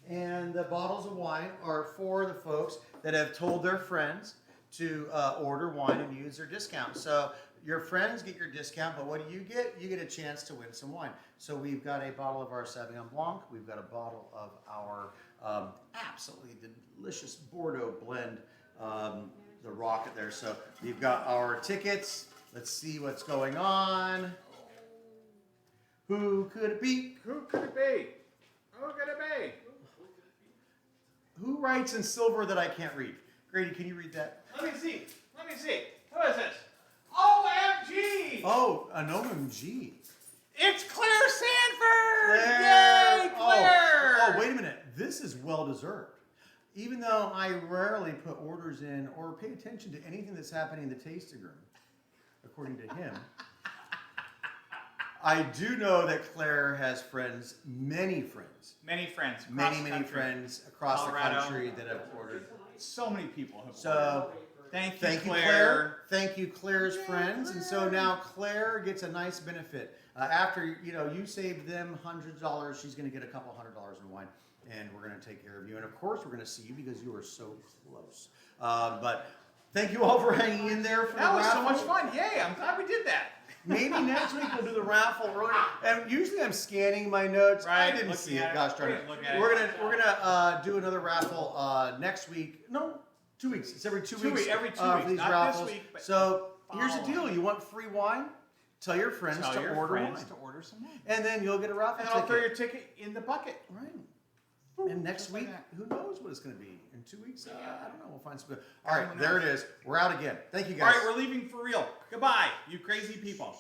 and the bottles of wine are for the folks that have told their friends to order wine and use their discount. So your friends get your discount, but what do you get? You get a chance to win some wine. So we've got a bottle of our Sauvignon Blanc. We've got a bottle of our absolutely delicious Bordeaux blend, the Rocket there. So we've got our tickets. Let's see what's going on. Who could it be? Who could it be? Who could it be? Who writes in silver that I can't read? Grady, can you read that? Let me see. Who is this? OMG! Oh, an OMG. It's Claire Sanford! Claire. Yay, Claire! Oh, wait a minute. This is well deserved. Even though I rarely put orders in or pay attention to anything that's happening in the tasting room, according to him, I do know that Claire has friends, many friends, Many friends. across many, the many country. friends across Colorado. the country that have ordered. So many people have ordered. So Thank you, thank you, Claire. Thank you, Claire's friends. And so now Claire gets a nice benefit. After you saved them hundreds of dollars, she's going to get a couple $100 in wine, and we're going to take care of you. And of course, we're going to see you because you are so close. But thank you all for hanging in there for That the was so raffle. much fun. Yay, I'm glad we did that. Maybe next week we'll do the raffle earlier. And usually I'm scanning my notes. I Right, didn't looking see it. at it. Gosh darn We it. didn't look at it. We're gonna do another raffle next week. No, 2 weeks. It's every 2 weeks. Every 2 for weeks. these Not raffles. this week, but So here's the following. deal: you want free wine? Tell your friends Tell to your order friends wine, to order some wine. and then you'll get a raffle And I'll throw ticket. your ticket in the bucket. Right. And next Just like week, that. who knows what it's going to be? In 2 weeks, I don't know. We'll find some. All right, there it is. We're out again. Thank you All guys. right, we're leaving for real. Goodbye, you crazy people.